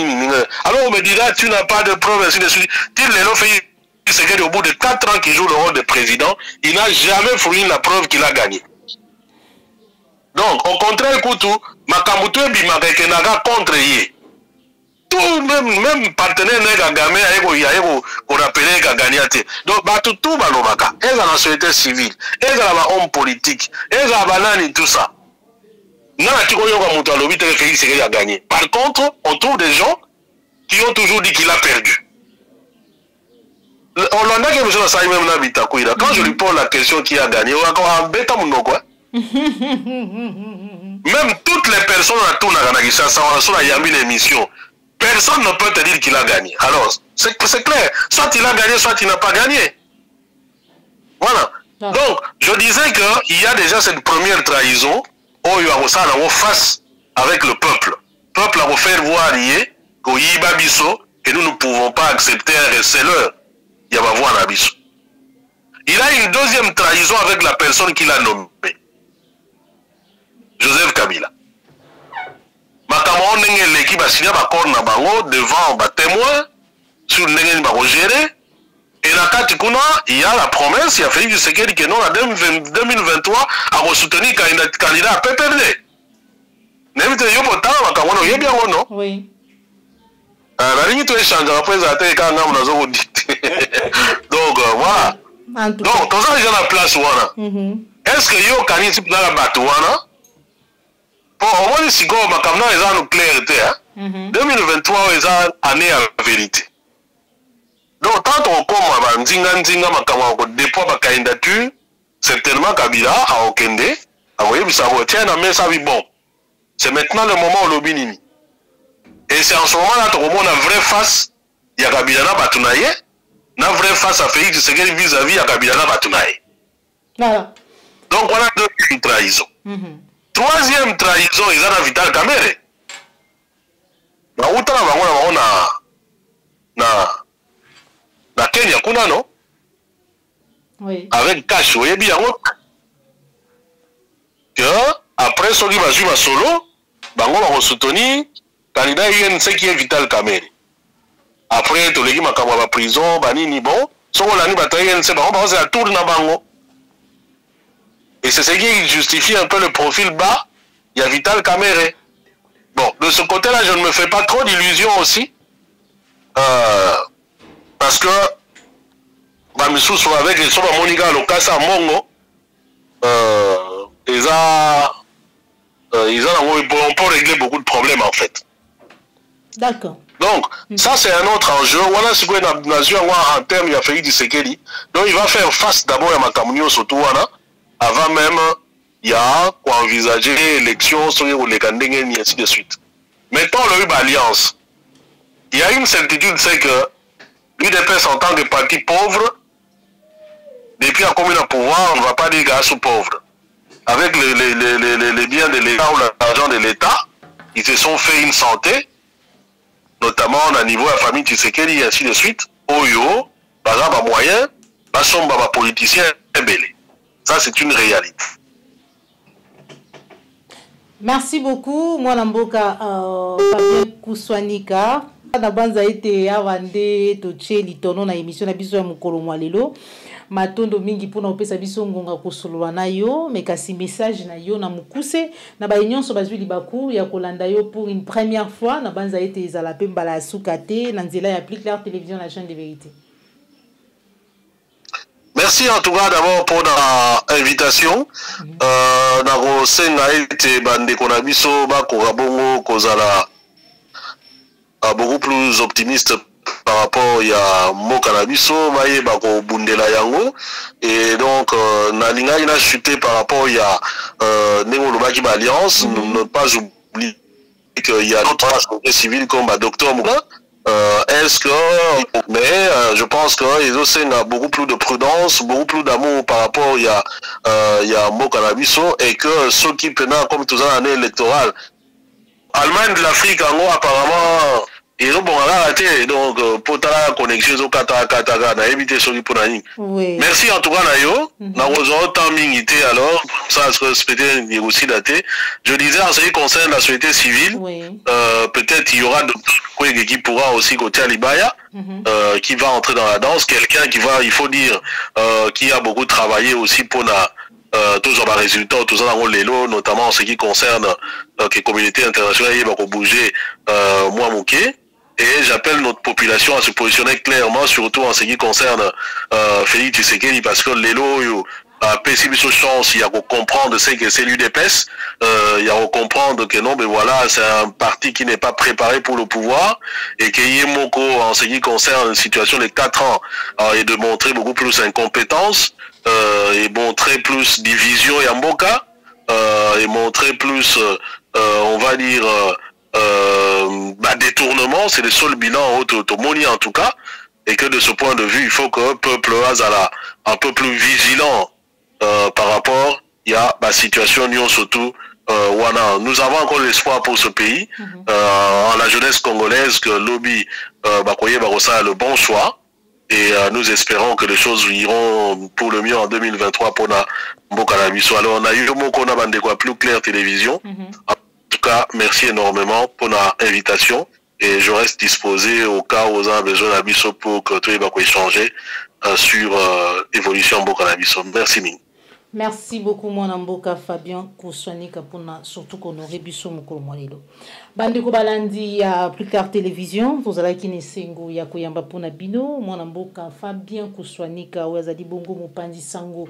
Alors on me dira, tu n'as pas de preuves, ainsi de suite. Tu les fait Tshisekedi, au bout de 4 ans qu'il joue le rôle de président, il n'a jamais fourni la preuve qu'il a gagné. Donc, au contraire, Koutou, Makamutu et Bimakeke naga contre yé. Tout, même partenaire n'est gamé, qu'on appelait Gaganiate. Donc, tout balomaka. Et la société civile, et la homme politique, et la banane et tout ça. Par contre, on trouve des gens qui ont toujours dit qu'il a perdu. Quand je lui pose la question qui a gagné, même toutes les personnes à l'émission, personne ne peut te dire qu'il a gagné. Alors, c'est clair. Soit il a gagné, soit il n'a pas gagné. Voilà. Donc, je disais qu'il y a déjà cette première trahison face avec le peuple. Le peuple a fait voir que nous ne pouvons pas accepter un receleur. Il a une deuxième trahison avec la personne qu'il a nommée. Joseph Kabila. L'équipe a signé devant un témoin sur le gérer. Et là, il y a la promesse, il y a Félix Tshisekedi que non, en 2023, à soutenir le candidat à PPRD.
Oui.
Donc, voilà. Donc, tout ça, il y a la place. Est-ce que yo kanisi dans la batouana? Bon, au moins, si go, ma camna, ils ont clair, 2023, ils ont année à vérité. Donc, tant qu'on comme Nzinga, ma dépôt ma candidature, certainement Kabila a Okende, a voyé, ça va tiens, mais ça vit bon. C'est maintenant le moment où l'obinini. Et c'est en ce moment-là qu'on a une vraie face, il y a Kabila na Batounaye, une vraie face à Félix Tshisekedi vis-à-vis à Kabila na Batounaye.
Voilà.
Donc, on a deux trahisons. Troisième trahison, ils ont Vital Kamerhe. Na Kenya kuna non?
Oui.
Avec Cash, vous voyez bien que après ce qui va suivre solo, bango va soutenir candidat UNC qui est Vital Kamerhe. Après tout les qui m'a la prison, banini bon, so on a ni bataille UNC bango va faire tour na bango. Et c'est ce qui justifie un peu le profil bas, il y a Vital Kamerhe. Bon, de ce côté-là, je ne me fais pas trop d'illusions aussi. Parce que avec les soins Monica Lokasa Mongo, on peut régler beaucoup de problèmes en fait.
D'accord.
Donc, ça c'est un autre enjeu. Voilà ce qu'on a en termes de Félix Tshisekedi. Donc, il va faire face d'abord à Makamunio surtout avant même il y a quoi envisager l'élection sur les Kandengeni et ainsi de suite. Mettons le alliance. Il y a une certitude, c'est que l'UDPS en tant que parti pauvre, depuis la commune à pouvoir, on ne va pas dire gars sous pauvres. Avec les biens de l'État ou l'argent de l'État, ils se sont fait une santé, notamment au niveau de la famille Tshisekedi et ainsi de suite. Oyo, par exemple, à moyen, pas sombre, pas politicien, belé. Ça, c'est une réalité.
Merci beaucoup. Moi, Namboka, Fabien Kouswanika. Na banza ete avande toche litono na émission na biso ya mokolo mwalelo matondo mingi pona opesa biso ngonga kosolola na yo mais kasi message na yo na mukuse na ba nyonso bazwi libaku ya kolanda yo pour une première fois na banza ete ezala pe mbala ya sukate na nzela ya Plus Clair Télévision, la chaîne de vérité.
Merci en tout cas d'abord pour l'invitation. Nako senga ete bande kona biso ba ko rabongo kozala beaucoup plus optimiste par rapport à mon cannabiso, maïe bako bundela yango, et donc nalinga ina chuté par rapport à Nengo Lobaki Alliance, ne pas oublier qu'il y a d'autres sociétés civiles comme Docteur Mouka. Est-ce que, mais je pense qu'ils ont beaucoup plus de prudence, beaucoup plus d'amour par rapport à mon cannabiso, et que ceux qui prennent comme tous en année électorale, Allemagne de l'Afrique, en gros, apparemment, ils ont bon raté, donc, pour la connexion, ils ont na éviter ce qui pour
oui.
Merci en tout cas, Nayo. Nous avons autant minité alors, ça se respecter aussi daté. Je disais, en ce qui concerne la société civile,
oui.
Peut-être il y aura d'autres collègues qui pourra aussi côté Alibaya.
qui va entrer dans la danse, quelqu'un qui va, il faut dire, qui a beaucoup travaillé aussi pour toujours les résultats, tout ça dans le lélo, notamment en ce qui concerne les communautés internationales, il va bouger moi mouké. Et j'appelle notre population à se positionner clairement, surtout en ce qui concerne Félix Tshisekedi, parce que l'élo PCB chance, il y a à comprendre que c'est l'UDPS, il y a à comprendre que non, mais voilà, c'est un parti qui n'est pas préparé pour le pouvoir, et qu'il y ait Moko, en ce qui concerne la situation des 4 ans, et de montrer beaucoup plus incompétence, et montrer plus division et Mboka, et montrer plus, on va dire, détournement, c'est le seul bilan automoni en tout cas, et que de ce point de vue, il faut que le peuple soit un peu plus vigilant par rapport à la situation surtout nous avons encore l'espoir pour ce pays, en la jeunesse congolaise, que lobby le bon choix, et nous espérons que les choses iront pour le mieux en 2023 pour Mbokanabiso. Alors on a eu le mot qu'on a plus clair télévision. En tout cas, merci énormément pour l'invitation, et je reste disposé au cas où vous avez besoin d'Abiso pour que tout le monde échanger sur l'évolution Mbokanabiso. Merci Ming.
Merci beaucoup mon amboka Fabien Kouswanika pour surtout qu'on aurait biso mukolo mwalelo. Bande ko balandi ya plus tard télévision, vous allez kine sengo ya koyamba pona bino, mon amboka Fabien Kouswanika wazali bongo mopandi sango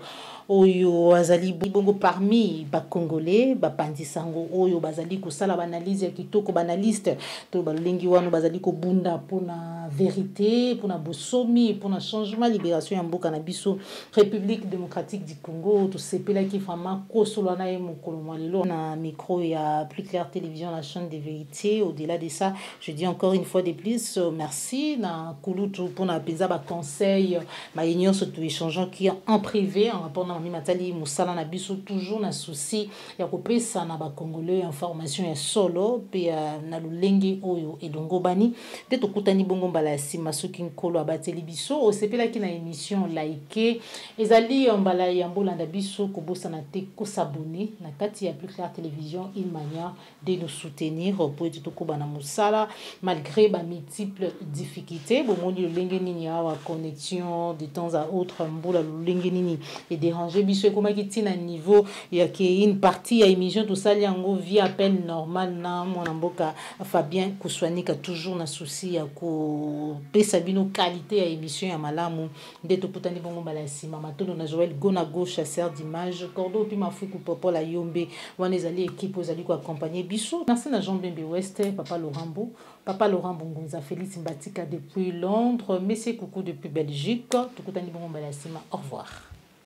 oyo azali bongo parmi ba congolais ba pandi sango oyo bazali ko sala analyse ya kitoko banaliste to balengi wano bazali ko bunda pona vérité, pona bosomi, pona changement libération ya mboka na biso République démocratique du Congo. Tout ce pays là qui vraiment kosolana et mokolo na micro ya plus clair télévision, la chaîne des vérités. Au-delà de ça, je dis encore une fois de plus merci na kulutu pour na pesa ba conseil ma union surtout échangeant qui en privé en rapport na mi matali musala na biso toujours na souci ya kopesa na ba congolais information ya solo pe na lulenge oyo edongo bani te tokutani bongo mbala sima soki nkolo abateli biso o sepela ki na émission like ezali mbala ya mbolanda biso kobosana te ko s'abonner na kati ya plus clair télévision, une manière de nous soutenir pour être tout na musala malgré ba multiples difficultés bon moni lulenge nini awa connexion de temps à autre mbola lulenge nini et déranger biso comme ki tina niveau ya ki une partie ya émission tout ça yango via appel normal na mon mboka Fabien Kouswanika toujours na souci ya ko pesa bino qualité ya émission ya malamu ndeto putani bongo mbala sima matondo na Joël Gona gauche chasseur d'image cordo puis mafuku popo la yombe wana ezali équipe ozali ko accompagner biso merci na Jean Bembe West papa Laurent Bongonza Félix Mbatika depuis Londres, Messie Coucou depuis Belgique tukutani bongo mbala sima au revoir.